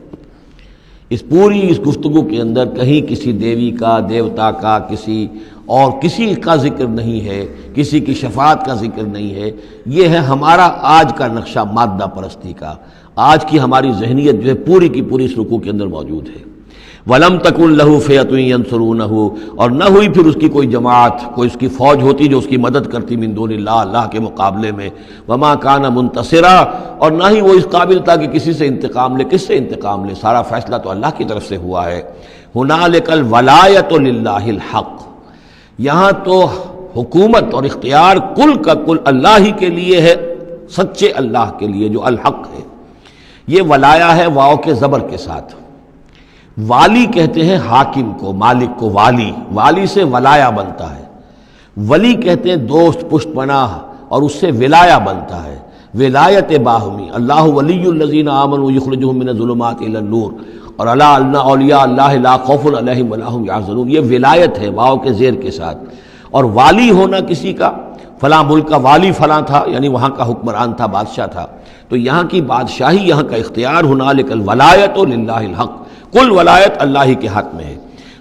اس پوری اس گفتگو کے اندر کہیں کسی دیوی کا، دیوتا کا، کسی کا ذکر نہیں ہے، کسی کی شفاعت کا ذکر نہیں ہے۔ یہ ہے ہمارا آج کا نقشہ مادہ پرستی کا، آج کی ہماری ذہنیت جو ہے پوری کی پوری اس رکوع کے اندر موجود ہے۔ وَلَمْ تَكُنْ لَهُ فِئَةٌ يَنْصُرُونَهُ، اور نہ ہوئی پھر اس کی کوئی جماعت، کوئی اس کی فوج ہوتی جو اس کی مدد کرتی من دون اللہ، اللہ کے مقابلے میں۔ وَمَا كَانَ مُنْتَصِرًا، اور نہ ہی وہ اس قابل تھا کہ کسی سے انتقام لے۔ کس سے انتقام لے؟ سارا فیصلہ تو اللہ کی طرف سے ہوا ہے۔ هُنَالِكَ الْوَلَایَةُ لِلَّهِ الْحَقِّ، یہاں تو حکومت اور اختیار کل کا کل اللہ ہی کے لیے ہے، سچے اللہ کے لیے جو الحق ہے۔ یہ ولایا ہے واو کے زبر کے ساتھ۔ والی کہتے ہیں حاکم کو، مالک کو والی، والی سے ولایا بنتا ہے۔ ولی کہتے ہیں دوست، پشت پناہ، اور اس سے ولایا بنتا ہے، ولایت باہمی۔ اللہ ولی الذین آمنوا یخرجہم من الظلمات الی النور، اور الا ان اولیاء اللہ لا خوف علیہم ولا هم یحزنون، یہ ولایت ہے واو کے زیر کے ساتھ۔ اور والی ہونا کسی کا، فلاں ملک کا والی فلاں تھا، یعنی وہاں کا حکمران تھا، بادشاہ تھا، تو یہاں کی بادشاہی، یہاں کا اختیار، هنالک الولایۃ للہ الحق، کل ولایت اللہ ہی کے حق میں ہے۔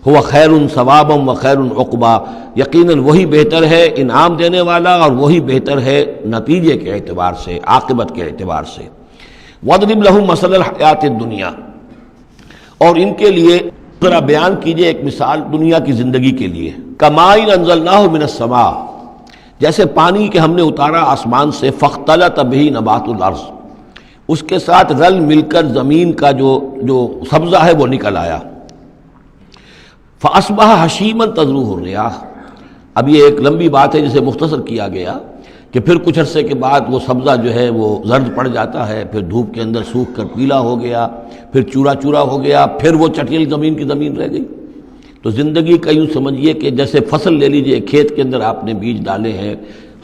ہوا خیر ثوابا و خیر عقبا، یقیناً وہی بہتر ہے انعام دینے والا، اور وہی بہتر ہے نتیجے کے اعتبار سے، عاقبت کے اعتبار سے۔ وَاضْرِبْ لَهُم مَثَلَ الْحَیَاةِ الدُّنْیَا، اور ان کے لیے ذرا بیان کیجئے ایک مثال دنیا کی زندگی کے لیے۔ کَمَاءٍ أَنزَلْنَاهُ مِنَ السَّمَاءِ، جیسے پانی کہ ہم نے اتارا آسمان سے، فَاخْتَلَطَ بِهِ نَبَاتُ الْأَرْضِ، اس کے ساتھ رل مل کر زمین کا جو سبزہ ہے وہ نکل آیا۔ فَأَصْبَحَ حَشِيمًا تَذْرُوهُ الرِّيَاحُ، اب یہ ایک لمبی بات ہے جسے مختصر کیا گیا کہ پھر کچھ عرصے کے بعد وہ سبزہ جو ہے وہ زرد پڑ جاتا ہے، پھر دھوپ کے اندر سوکھ کر پیلا ہو گیا، پھر چورا چورا ہو گیا، پھر وہ چٹیل زمین کی زمین رہ گئی۔ تو زندگی کا یوں سمجھیے کہ جیسے فصل لے لیجئے، کھیت کے اندر آپ نے بیج ڈالے ہیں،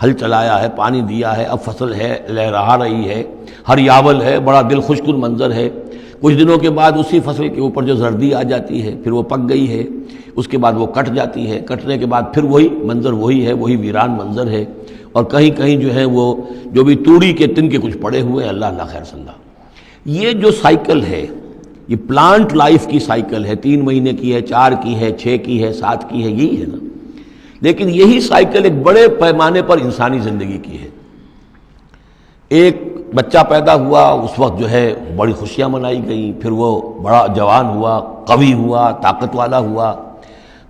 ہل چلایا ہے، پانی دیا ہے، اب فصل ہے، لہرا رہی ہے، ہریاول ہے، بڑا دل خوش کن منظر ہے۔ کچھ دنوں کے بعد اسی فصل کے اوپر جو زردی آ جاتی ہے، پھر وہ پک گئی ہے، اس کے بعد وہ کٹ جاتی ہے، کٹنے کے بعد پھر وہی منظر وہی ہے، وہی ویران منظر ہے، اور کہیں کہیں جو ہے وہ جو بھی توڑی کے تن کے کچھ پڑے ہوئے ہیں، اللہ اللہ خیر صلی اللہ۔ یہ جو سائیکل ہے، یہ پلانٹ لائف کی سائیکل ہے، 3 مہینے کی ہے، 4 کی ہے، 6 کی ہے، 7 کی ہے، یہی ہے نا۔ لیکن یہی سائیکل ایک بڑے پیمانے پر انسانی زندگی کی ہے۔ ایک بچہ پیدا ہوا، اس وقت جو ہے بڑی خوشیاں منائی گئیں، پھر وہ بڑا جوان ہوا، قوی ہوا، طاقت والا ہوا،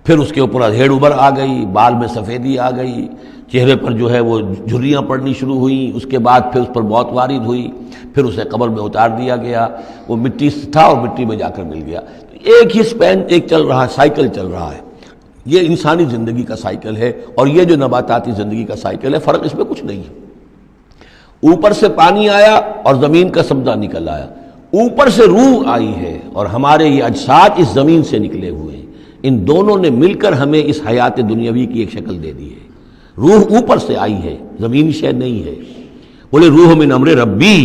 پھر اس کے اوپر ادھیڑ ابھر آ گئی، بال میں سفیدی آ گئی، چہرے پر جو ہے وہ جھریاں پڑنی شروع ہوئیں، اس کے بعد پھر اس پر موت وارد ہوئی، پھر اسے قبر میں اتار دیا گیا، وہ مٹی سے تھا اور مٹی میں جا کر مل گیا۔ ایک ہی سپین ایک چل رہا ہے، سائیکل چل رہا ہے۔ یہ انسانی زندگی کا سائیکل ہے، اور یہ جو نباتاتی زندگی کا سائیکل ہے، فرق اس میں کچھ نہیں ہے۔ اوپر سے پانی آیا اور زمین کا سبزہ نکل آیا، اوپر سے روح آئی ہے، اور ہمارے یہ اجساد اس زمین سے نکلے ہوئے ہیں۔ ان دونوں نے مل کر ہمیں اس حیات دنیاوی کی ایک شکل دے دی ہے۔ روح اوپر سے آئی ہے، زمینی شے نہیں ہے۔ بولے روح من امر ربی،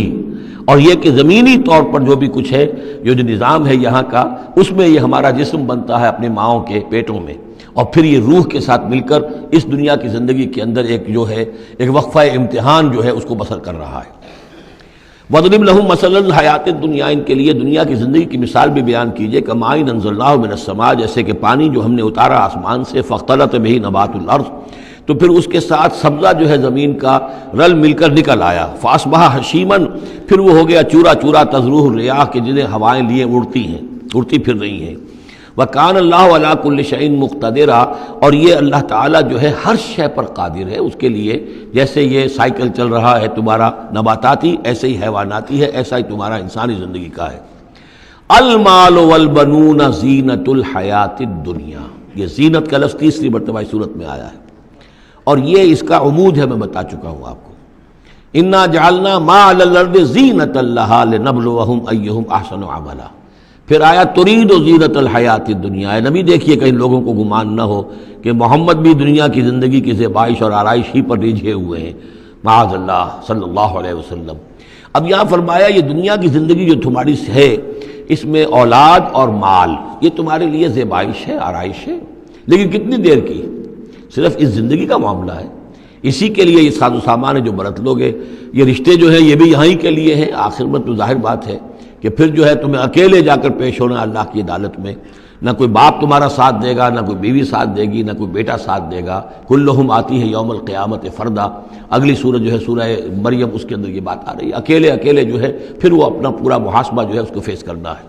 اور یہ کہ زمینی طور پر جو بھی کچھ ہے، جو نظام ہے یہاں کا، اس میں یہ ہمارا جسم بنتا ہے اپنے ماؤں کے پیٹوں میں، اور پھر یہ روح کے ساتھ مل کر اس دنیا کی زندگی کے اندر ایک جو ہے ایک وقفہ امتحان جو ہے اس کو بسر کر رہا ہے۔ وَاضْرِبْ لَهُم مَثَلَ الْحَیَاةِ الدُّنْیَا، ان کے لیے دنیا کی زندگی کی مثال بھی بیان کیجئے، کَمَاءٍ أَنزَلْنَاهُ مِنَ السَّمَاءِ، جیسے کہ پانی جو ہم نے اتارا آسمان سے، فَاخْتَلَطَ بِهِ نَبَاتُ الْأَرْضِ، تو پھر اس کے ساتھ سبزہ جو ہے زمین کا رل مل کر نکل آیا، فَأَصْبَحَ حَشِيمًا، پھر وہ ہو گیا چورا چورا، تَذْرُوهُ الرِّيَاحُ، کہ جنہیں ہوائیں لیے اڑتی ہیں، اڑتی پھر رہی ہیں۔ وَكَانَ اللَّهُ عَلَىٰ كُلِّ شَيْءٍ مُقْتَدِرًا، اور یہ اللہ تعالیٰ جو ہے ہر شے پر قادر ہے۔ اس کے لیے جیسے یہ سائیکل چل رہا ہے تمہارا نباتاتی، ایسے ہی حیواناتی ہے، ایسا ہی تمہارا انسانی زندگی کا ہے۔ المال والبنون زینت الحیات الدنیا، یہ زینت کا لفظ 3 مرتبہ اس صورت میں آیا ہے، اور یہ اس کا عمود ہے، میں بتا چکا ہوں آپ کو۔ انا جعلنا ما علی الارض زینۃ لہا لنبلوہم ایہم احسن عملا۔ پھر آیا ترید و زینت الحیات الدنیا، اے نبی دیکھیے کہ ان لوگوں کو گمان نہ ہو کہ محمد بھی دنیا کی زندگی کی زیبائش اور آرائش ہی پر ریجھے ہوئے ہیں، معاذ اللہ صلی اللہ علیہ وسلم۔ اب یہاں فرمایا یہ دنیا کی زندگی جو تمہاری ہے، اس میں اولاد اور مال یہ تمہارے لیے زیبائش ہے، آرائش ہے، لیکن کتنی دیر کی؟ صرف اس زندگی کا معاملہ ہے، اسی کے لیے یہ ساز و سامان ہے جو برت لوگے، یہ رشتے جو ہیں یہ بھی یہاں ہی کے لیے ہیں۔ آخر میں تو ظاہر بات ہے کہ پھر جو ہے تمہیں اکیلے جا کر پیش ہونا اللہ کی عدالت میں، نہ کوئی باپ تمہارا ساتھ دے گا، نہ کوئی بیوی ساتھ دے گی، نہ کوئی بیٹا ساتھ دے گا۔ کلہم آتی ہے یوم القیامت فردا، اگلی سورۃ جو ہے سورہ مریم، اس کے اندر یہ بات آ رہی ہے، اکیلے اکیلے جو ہے پھر وہ اپنا پورا محاسبہ جو ہے اس کو فیس کرنا ہے۔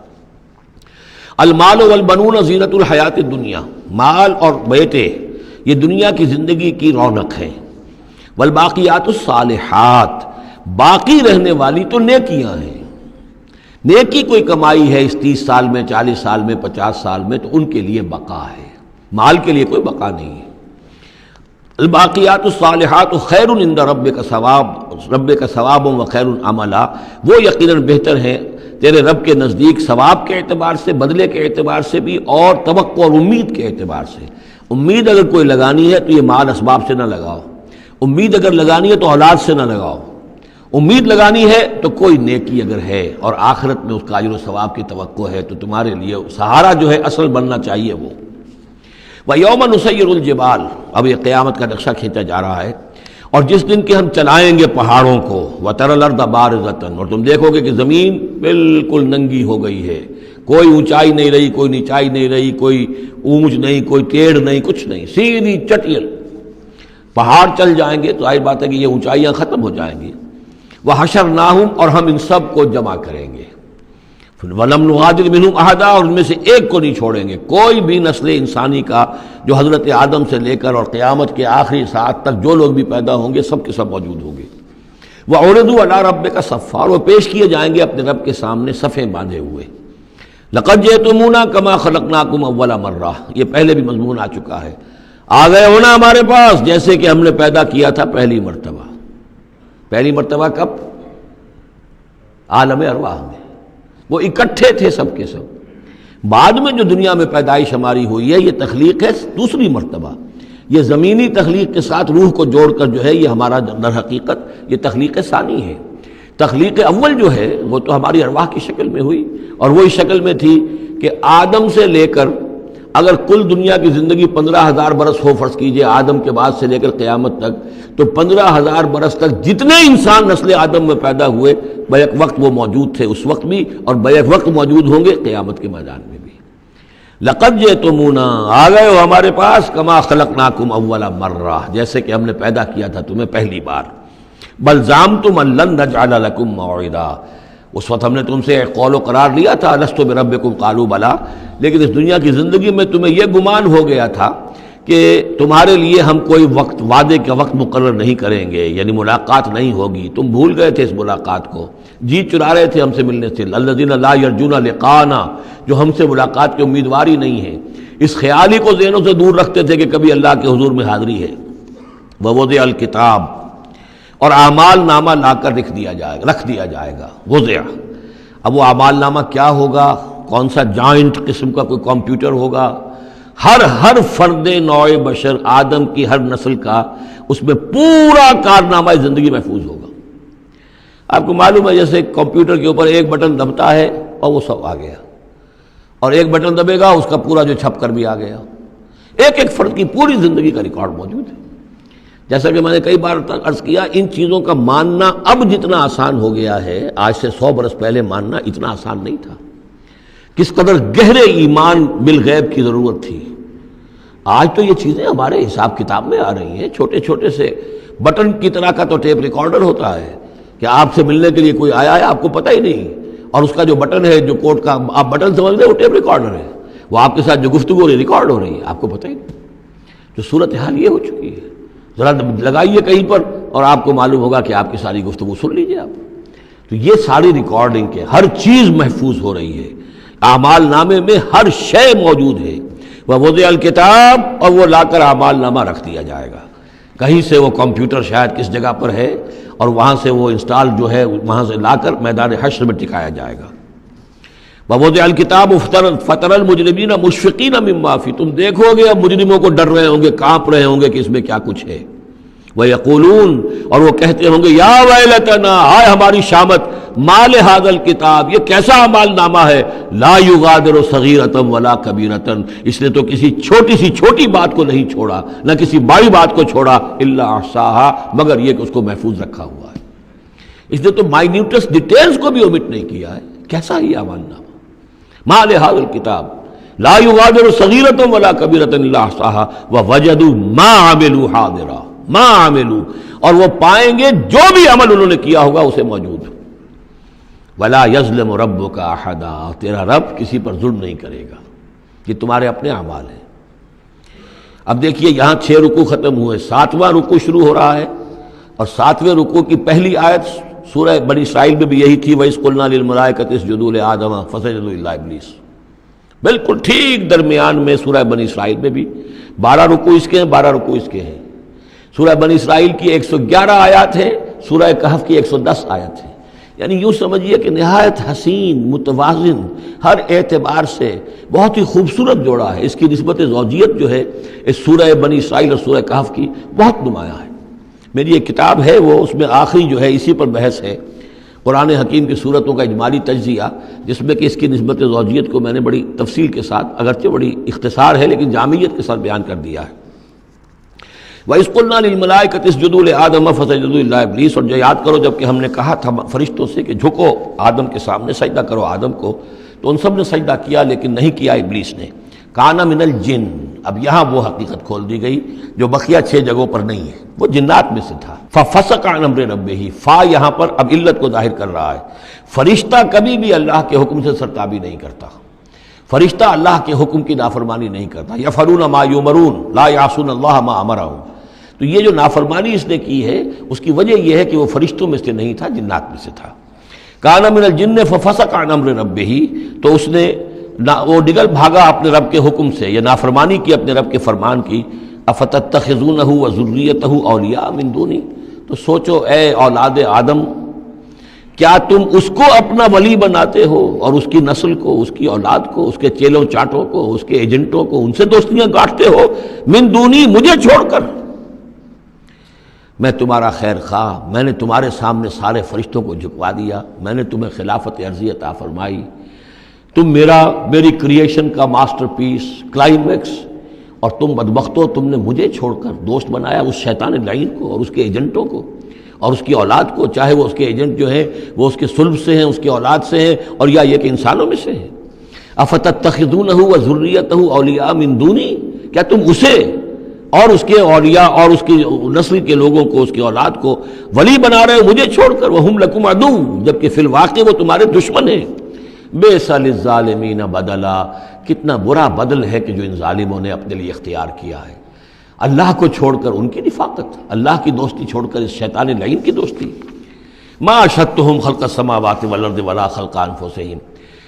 المال والبنون زینت الحیات الدنیا، مال اور بیٹے یہ دنیا کی زندگی کی رونق ہے۔ والباقیات الصالحات، باقی رہنے والی تو نیکیاں ہیں۔ نیکی کوئی کمائی ہے اس 30 سال میں، 40 سال میں، 50 سال میں، تو ان کے لیے بقا ہے، مال کے لیے کوئی بقا نہیں ہے۔ الباقیات الصالحات خیر عند ربک ثواب و خیر عملا، وہ یقیناً بہتر ہیں تیرے رب کے نزدیک ثواب کے اعتبار سے، بدلے کے اعتبار سے بھی، اور توقع اور امید کے اعتبار سے۔ امید اگر کوئی لگانی ہے تو یہ مال اسباب سے نہ لگاؤ، امید اگر لگانی ہے تو اولاد سے نہ لگاؤ، امید لگانی ہے تو کوئی نیکی اگر ہے اور آخرت میں اس کا اجر و ثواب کی توقع ہے تو تمہارے لیے سہارا جو ہے اصل بننا چاہیے وہ۔ وَيَوْمَ نُسَيِّرُ الْجِبَالَ، اب یہ قیامت کا نقشہ کھینچا جا رہا ہے، اور جس دن کہ ہم چلائیں گے پہاڑوں کو، وَتَرَى الْأَرْضَ بَارِزَةً، اور تم دیکھو گے کہ زمین بالکل ننگی ہو گئی ہے، کوئی اونچائی نہیں رہی، کوئی نیچائی نہیں رہی، کوئی اونچ نہیں، کوئی ٹیڑھ نہیں، کچھ نہیں، سیدھی چٹیل پہاڑ چل جائیں گے تو ظاہر بات ہے کہ یہ اونچائیاں ختم ہو جائیں گی۔ وَحَشَرْنَاهُمْ، اور ہم ان سب کو جمع کریں گے، وَلَمْ نُغَادِرْ مِنْهُمْ أَحَدًا، اور ان میں سے ایک کو نہیں چھوڑیں گے، کوئی بھی نسل انسانی کا جو حضرت آدم سے لے کر اور قیامت کے آخری ساعت تک جو لوگ بھی پیدا ہوں گے سب کے سب موجود ہوں گے۔ وَعُرِضُوا عَلَىٰ رَبِّكَ صَفًّا، وہ پیش کیے جائیں گے اپنے رب کے سامنے صفیں باندھے ہوئے۔ لَقَدْ جِئْتُمُونَا كَمَا خَلَقْنَاكُمْ أَوَّلَ مَرَّةٍ، یہ پہلے بھی مضمون آ چکا ہے، آ گئے ہونا ہمارے پاس جیسے کہ ہم نے پیدا کیا تھا پہلی مرتبہ۔ پہلی مرتبہ کب؟ عالم ارواح میں، وہ اکٹھے تھے سب کے سب۔ بعد میں جو دنیا میں پیدائش ہماری ہوئی ہے یہ تخلیق ہے دوسری مرتبہ، یہ زمینی تخلیق کے ساتھ روح کو جوڑ کر جو ہے یہ ہمارا در حقیقت یہ تخلیق ثانی ہے۔ تخلیق اول جو ہے وہ تو ہماری ارواح کی شکل میں ہوئی، اور وہی شکل میں تھی کہ آدم سے لے کر اگر کل دنیا کی زندگی 15,000 برس ہو، فرض کیجئے آدم کے بعد سے لے کر قیامت تک، تو 15,000 برس تک جتنے انسان نسل آدم میں پیدا ہوئے بیک وقت وہ موجود تھے اس وقت بھی، اور بیک وقت موجود ہوں گے قیامت کے میدان میں بھی۔ لَقَدْ جِئْتُمُونَا، آ گئے ہو ہمارے پاس، كَمَا خَلَقْنَاكُمْ أَوَّلَ مَرَّةٍ، جیسے کہ ہم نے پیدا کیا تھا تمہیں پہلی بار۔ بَلْ زَعَمْتُمْ أَن لَّن نَّجْعَلَ لَكُم مَّوْعِدًا، اس وقت ہم نے تم سے ایک قول و قرار لیا تھا، لست بربکم قالوا بلا، لیکن اس دنیا کی زندگی میں تمہیں یہ گمان ہو گیا تھا کہ تمہارے لیے ہم کوئی وقت، وعدے کا وقت مقرر نہیں کریں گے، یعنی ملاقات نہیں ہوگی، تم بھول گئے تھے اس ملاقات کو، جی چرا رہے تھے ہم سے ملنے سے۔ الذین لا یرجون لقاءنا، جو ہم سے ملاقات کے امیدوار ہی نہیں ہیں، اس خیال ہی کو ذہنوں سے دور رکھتے تھے کہ کبھی اللہ کے حضور میں حاضری ہے۔ ووضع الکتاب، اور اعمال نامہ لا کر رکھ دیا جائے گا۔ وضع، اب وہ اعمال نامہ کیا ہوگا؟ کون سا جائنٹ قسم کا کوئی کمپیوٹر ہوگا؟ ہر فرد نوع بشر، آدم کی ہر نسل کا اس میں پورا کارنامہ زندگی محفوظ ہوگا۔ آپ کو معلوم ہے جیسے کمپیوٹر کے اوپر ایک بٹن دبتا ہے اور وہ سب آ گیا، اور ایک بٹن دبے گا اس کا پورا جو چھپ کر بھی آ گیا۔ ایک ایک فرد کی پوری زندگی کا ریکارڈ موجود ہے۔ جیسا کہ میں نے کئی بار عرض کیا، ان چیزوں کا ماننا اب جتنا آسان ہو گیا ہے، آج سے 100 برس پہلے ماننا اتنا آسان نہیں تھا۔ کس قدر گہرے ایمان بالغیب کی ضرورت تھی۔ آج تو یہ چیزیں ہمارے حساب کتاب میں آ رہی ہیں، چھوٹے چھوٹے سے بٹن کی طرح کا تو ٹیپ ریکارڈر ہوتا ہے کہ آپ سے ملنے کے لیے کوئی آیا ہے، آپ کو پتہ ہی نہیں، اور اس کا جو بٹن ہے، جو کوٹ کا آپ بٹن سمجھ لیں، وہ ٹیپ ریکارڈر ہے، وہ آپ کے ساتھ جو گفتگو ہو رہی ریکارڈ ہو رہی ہے، آپ کو پتہ ہی نہیں۔ جو صورتحال یہ ہو چکی ہے، ذرا لگائیے کہیں پر اور آپ کو معلوم ہوگا کہ آپ کی ساری گفتگو سن لیجئے آپ۔ تو یہ ساری ریکارڈنگ کے ہر چیز محفوظ ہو رہی ہے، اعمال نامے میں ہر شے موجود ہے۔ ووضع الکتاب، اور وہ لا کر اعمال نامہ رکھ دیا جائے گا، کہیں سے وہ کمپیوٹر شاید کس جگہ پر ہے، اور وہاں سے وہ انسٹال جو ہے وہاں سے لا کر میدان حشر میں ٹکایا جائے گا۔ ووضع الکتاب فطر المجرمین مشفقین مما فی، تم دیکھو گے اب مجرموں کو ڈر رہے ہوں گے، کانپ رہے ہوں گے کہ اس میں کیا کچھ ہے. وَيَقُولُونَ، اور وہ کہتے ہوں گے یا ویلتنا، ہائے ہماری شامت، ما لہذا الکتاب، یہ کیسا اعمال نامہ ہے، لا یغادر صغیرۃ ولا کبیرۃ، اس نے تو کسی چھوٹی سی چھوٹی بات کو نہیں چھوڑا، نہ کسی بڑی بات کو چھوڑا، الا احصاها، مگر یہ کہ اس کو محفوظ رکھا ہوا ہے. اس نے تو مائنیوٹس ڈیٹیلز کو بھی اومٹ نہیں کیا ہے. کیسا یہ اعمال نامہ، ما لہذا الکتاب لا یغادر صغیرۃ ولا کبیرۃ الا احصاها ووجدوا ما عملوا حاضرا، ما عملوا، اور وہ پائیں گے جو بھی عمل انہوں نے کیا ہوگا اسے موجود. ولا یظلم ربک احدا، تیرا رب کسی پر ظلم نہیں کرے گا. یہ تمہارے اپنے اعمال ہیں. اب دیکھیے یہاں 6 رکوع ختم ہوئے، 7واں رکوع شروع ہو رہا ہے، اور 7ویں رکوع کی پہلی آیت سورہ بنی اسرائیل میں بھی یہی تھی، وَإِذْ قُلْنَا لِلْمَلَائِكَةِ اسْجُدُوا لِآدَمَ فَسَجَدُوا إِلَّا إِبْلِيسَ. بالکل ٹھیک درمیان میں سورہ بنی اسرائیل میں بھی 12 رکوع اس کے ہیں، 12 رکوع اس کے ہیں. سورہ بنی اسرائیل کی 111 آیات ہیں، سورہ کہف کی 110 آیت ہیں. یعنی یوں سمجھیے کہ نہایت حسین، متوازن، ہر اعتبار سے بہت ہی خوبصورت جوڑا ہے. اس کی نسبت زوجیت جو ہے اس سورہ بنی اسرائیل اور سورہ کہف کی بہت نمایاں ہے. میری ایک کتاب ہے، وہ اس میں آخری جو ہے اسی پر بحث ہے، قرآن حکیم کی صورتوں کا اجمالی تجزیہ، جس میں کہ اس کی نسبت زوجیت کو میں نے بڑی تفصیل کے ساتھ، اگرچہ بڑی اختصار ہے لیکن جامعیت کے ساتھ بیان کر دیا ہے. وَإِذْ قُلْنَا لِلْمَلَائِكَةِ اسْجُدُوا لِآدَمَ فَسَجَدُوا إِلَّا إِبْلِيسَ، اور جو یاد کرو جب کہ ہم نے کہا تھا فرشتوں سے کہ جھکو آدم کے سامنے، سجدہ کرو آدم کو، تو ان سب نے سجدہ کیا لیکن نہیں کیا ابلیس نے. کانا من الجن، اب یہاں وہ حقیقت کھول دی گئی جو بقیہ 6 جگہوں پر نہیں ہے، وہ جنات میں سے تھا. فَفَسَقَ عَنْ أَمْرِ رَبِّهِ، فا یہاں پر اب علت کو ظاہر کر رہا ہے. فرشتہ کبھی بھی اللہ کے حکم سے سرتابی نہیں کرتا، فرشتہ اللہ کے حکم کی نافرمانی نہیں کرتا. یفعلون ما یؤمرون لا یعصون اللہ ما امرهم. تو یہ جو نافرمانی اس نے کی ہے اس کی وجہ یہ ہے کہ وہ فرشتوں میں سے نہیں تھا، جنات میں سے تھا. کان من الجن ففسق عن امر ربہ، تو اس نے وہ نگل بھاگا اپنے رب کے حکم سے، یہ نافرمانی کی اپنے رب کے فرمان کی. افتتخذونہ وذریتہ اولیاء من دونی، تو سوچو اے اولاد آدم، کیا تم اس کو اپنا ولی بناتے ہو اور اس کی نسل کو، اس کی اولاد کو، اس کے چیلوں چاٹوں کو، اس کے ایجنٹوں کو، ان سے دوستیاں گاٹتے ہو، من دونی، مجھے چھوڑ کر. میں تمہارا خیر خواہ، میں نے تمہارے سامنے سارے فرشتوں کو جھکوا دیا، میں نے تمہیں خلافت عرضی عطا فرمائی، تم میری کریشن کا ماسٹر پیس، کلائمیکس، اور تم بدبختو، تم نے مجھے چھوڑ کر دوست بنایا اس شیطان لعین کو اور اس کے ایجنٹوں کو اور اس کی اولاد کو، چاہے وہ اس کے ایجنٹ جو ہیں وہ اس کے صلب سے ہیں، اس کی اولاد سے ہیں، اور یا یہ کہ انسانوں میں سے ہیں. افتتخذونہ وذریتہ اولیاء من دونی، کیا تم اسے اور اس کے اولیاء اور اس کی نسل کے لوگوں کو، اس کی اولاد کو ولی بنا رہے ہو مجھے چھوڑ کر. وہم لکم عدو، جبکہ فی الواقع وہ تمہارے دشمن ہیں. بئس للظالمین بدلا، کتنا برا بدل ہے کہ جو ان ظالموں نے اپنے لیے اختیار کیا ہے. اللہ کو چھوڑ کر ان کی نفاقت، اللہ کی دوستی چھوڑ کر اس شیطان لعین کی دوستی. ما اشہدتہم خلق السماوات والارض ولا خلق انفسہم،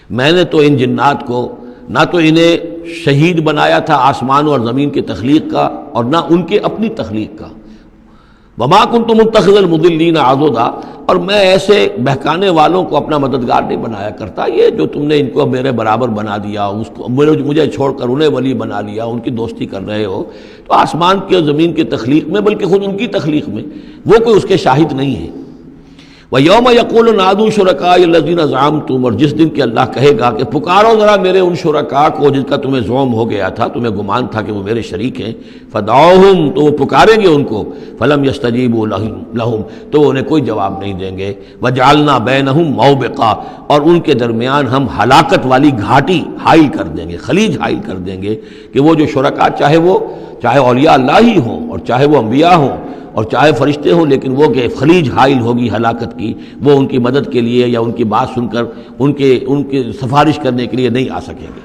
میں نے تو ان جنات کو نہ تو انہیں شہید بنایا تھا آسمان اور زمین کی تخلیق کا، اور نہ ان کے اپنی تخلیق کا. وما کنت متخذ المضلین عضدا، اور میں ایسے بہکانے والوں کو اپنا مددگار نہیں بنایا کرتا. یہ جو تم نے ان کو میرے برابر بنا دیا، اس کو مجھے چھوڑ کر انہیں ولی بنا لیا، ان کی دوستی کر رہے ہو، تو آسمان کی اور زمین کی تخلیق میں، بلکہ خود ان کی تخلیق میں وہ کوئی اس کے شاہد نہیں ہے. وَيَوْمَ يَقُولُ نَادُوا شُرَكَائِيَ الَّذِينَ زَعَمْتُمْ، اور جس دن کہ اللہ کہے گا کہ پکارو ذرا میرے ان شرکاء کو جن کا تمہیں زعم ہو گیا تھا، تمہیں گمان تھا کہ وہ میرے شریک ہیں. فَدَعُوهُمْ، تو وہ پکاریں گے ان کو. فَلَمْ يَسْتَجِيبُوا لَهُمْ، تو وہ انہیں کوئی جواب نہیں دیں گے. وَجَعَلْنَا بَيْنَهُمْ مَوْبِقًا، اور ان کے درمیان ہم ہلاکت والی گھاٹی حائل کر دیں گے، خلیج حائل کر دیں گے، کہ وہ جو شرکاء چاہے اولیاء اللہ ہی ہوں اور چاہے وہ انبیاء ہوں اور چاہے فرشتے ہوں، لیکن وہ کہ خلیج حائل ہوگی ہلاکت کی، وہ ان کی مدد کے لیے یا ان کی بات سن کر ان کے سفارش کرنے کے لیے نہیں آ سکیں گے.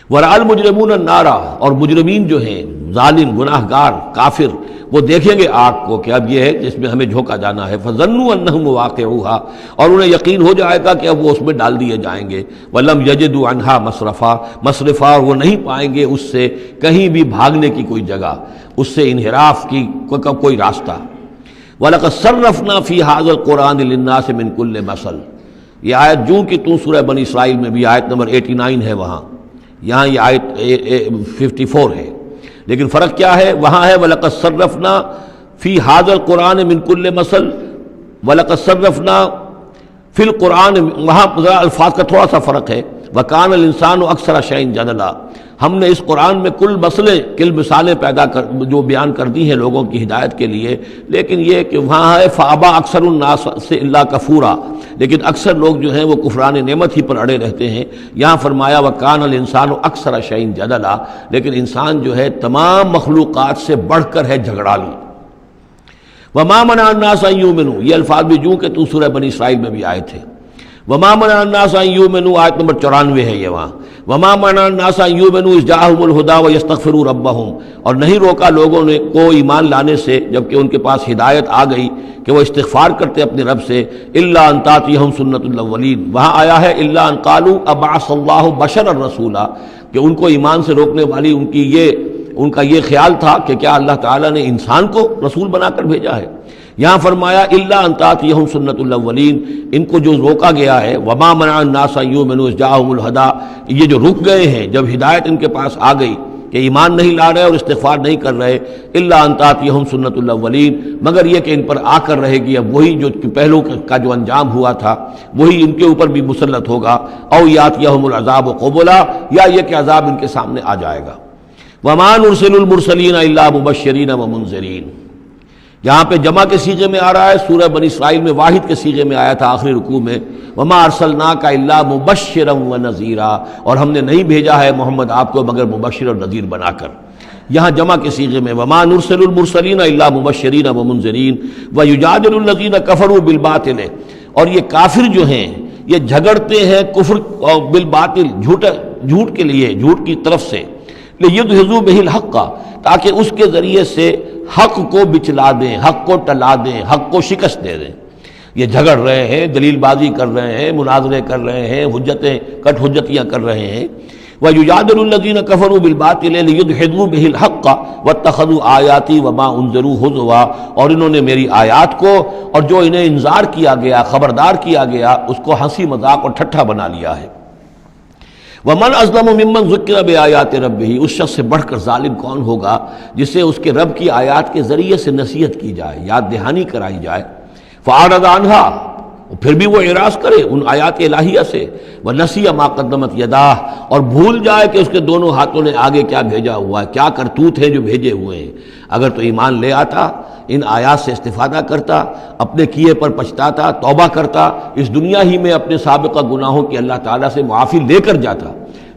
وَرَأَى الْمُجْرِمُونَ النَّارَ، اور مجرمین جو ہیں، ظالم، گناہ گار، کافر، وہ دیکھیں گے آگ کو کہ اب یہ ہے جس میں ہمیں جھونکا جانا ہے. فَظَنُّوا أَنَّهُمْ مُوَاقِعُوهَا، اور انہیں یقین ہو جائے گا کہ اب وہ اس میں ڈال دیے جائیں گے. وَلَمْ يَجِدُوا عَنْهَا مَصْرِفًا، اور وہ نہیں پائیں گے اس سے کہیں بھی بھاگنے کی کوئی جگہ، اس سے انحراف کی کوئی راستہ. وَلَقَدْ صَرَّفْنَا فِي هَذَا الْقُرْآنِ لِلنَّاسِ مِنْ كُلِّ مَثَلٍ، یہ آیت جو کہ تو سورہ بنی اسرائیل میں بھی آیت نمبر 89 ہے، وہاں یہاں یہ آیت 54 ہے، لیکن فرق کیا ہے؟ وہاں ہے وَلَقَدْ صَرَّفْنَا فِي هَذَا الْقُرْآنِ مِنْ كُلِّ مَثَلٍ، وَلَقَدْ صَرَّفْنَا فِي الْقُرْآنِ، وہاں ذرا الفاظ کا تھوڑا سا فرق ہے، وَكَانَ الْإِنسَانُ أَكْثَرَ شَيْءٍ جَدَلًا، ہم نے اس قرآن میں کل مثالیں پیدا کر جو بیان کر دی ہیں لوگوں کی ہدایت کے لیے، لیکن یہ کہ وہاں ہے فَأَبَى أَكْثَرُ النَّاسِ إِلَّا كَفُورًا، لیکن اکثر لوگ جو ہیں وہ کفران نعمت ہی پر اڑے رہتے ہیں۔ یہاں فرمایا وَكَانَ الْإِنسَانُ أَكْثَرَ شَيْءٍ جَدَلًا، لیکن انسان جو ہے تمام مخلوقات سے بڑھ کر ہے جھگڑالو۔ وَمَا مَنَعَ النَّاسَ أَن يُؤْمِنُوا، یہ الفاظ بھی جو کہ تو سورہ بنی اسرائیل میں بھی آئے تھے۔ وَمَا مَنَعَ النَّاسَ أَن يُؤْمِنُوا آیت نمبر 94 ہے یہ وہاں، وَمَا مَنَعَ النَّاسَ أَن يُؤْمِنُوا إِذْ جَاءَهُمُ الْهُدَىٰ وَيَسْتَغْفِرُوا رَبَّهُمْ، اور نہیں روکا لوگوں نے کو ایمان لانے سے جبکہ ان کے پاس ہدایت آ گئی کہ وہ استغفار کرتے اپنے رب سے، إِلَّا أَن تَأْتِيَهُمْ سُنَّةُ الْأَوَّلِينَ، وہاں آیا ہے إِلَّا أَن قَالُوا أَبْعَثَ اللَّهُ بَشَرًا رَسُولًا، کہ ان کو ایمان سے روکنے والی ان کا یہ خیال تھا کہ کیا اللہ تعالیٰ نے انسان کو رسول بنا کر بھیجا ہے۔ یہاں فرمایا الا ان تاتیہم سنت الاولین، ان کو جو روکا گیا ہے وما منع الناس ان یؤمنوا اذ جاءهم الہدی، یہ جو رک گئے ہیں جب ہدایت ان کے پاس آ گئی کہ ایمان نہیں لا رہے اور استغفار نہیں کر رہے، الا ان تاتیہم سنت الاولین، مگر یہ کہ ان پر آ کر رہے گی اب وہی جو پہلو کا جو انجام ہوا تھا وہی ان کے اوپر بھی مسلط ہوگا، او یاتیہم العذاب قبلا، یا یہ کہ عذاب ان کے سامنے آ جائے گا۔ وما نرسل المرسلین الا مبشرین ومنذرین، یہاں پہ جمع کے صیغے میں آ رہا ہے، سورہ بنی اسرائیل میں واحد کے صیغے میں آیا تھا آخری رکوع میں، وما ارسلناک الا مبشرا ونذیرا، اور ہم نے نہیں بھیجا ہے محمد آپ کو مگر مبشر اور نذیر بنا کر۔ یہاں جمع کے صیغے میں وما نرسل المرسلین الا مبشرین ومنذرین ویجادل الذین کفروا بالباطل، اور یہ کافر جو ہیں یہ جھگڑتے ہیں کفر اور بالباطل، جھوٹ کے لیے، جھوٹ کی طرف سے، لیدحضوا بہ الحق، تاکہ اس کے ذریعے سے حق کو بچلا دیں، حق کو ٹلا دیں، حق کو شکست دے دیں۔ یہ جھگڑ رہے ہیں، دلیل بازی کر رہے ہیں، مناظرے کر رہے ہیں، کٹ حجتیاں کر رہے ہیں۔ وَيُجَادِلُ الَّذِينَ كَفَرُوا بِالْبَاطِلِ لِيُدْحِضُوا بِهِ الْحَقَّ وَاتَّخَذُوا آيَاتِي وَمَا أُنذِرُوا هُزُوًا، اور انہوں نے میری آیات کو اور جو انہیں انذار کیا گیا، خبردار کیا گیا، اس کو ہنسی مذاق اور ٹھٹھا بنا لیا ہے۔ وَمَنْ أَظْلَمُ مِمَّنْ ذُكِّرَ بِآيَاتِ رَبِّهِ، اس شخص سے بڑھ کر ظالم کون ہوگا جسے اس کے رب کی آیات کے ذریعے سے نصیحت کی جائے، یاد دہانی کرائی جائے، فَأَعْرَضَ عَنْهَا، پھر بھی وہ اعراض کرے ان آیات الہیہ سے، وَنَسِیَ مَا قَدَّمَتْ يَدَاهُ، اور بھول جائے کہ اس کے دونوں ہاتھوں نے آگے کیا بھیجا ہوا ہے، کیا کرتوت ہیں جو بھیجے ہوئے ہیں۔ اگر تو ایمان لے آتا، ان آیات سے استفادہ کرتا، اپنے کیے پر پچھتاتا، توبہ کرتا، اس دنیا ہی میں اپنے سابقہ گناہوں کی اللہ تعالیٰ سے معافی لے کر جاتا،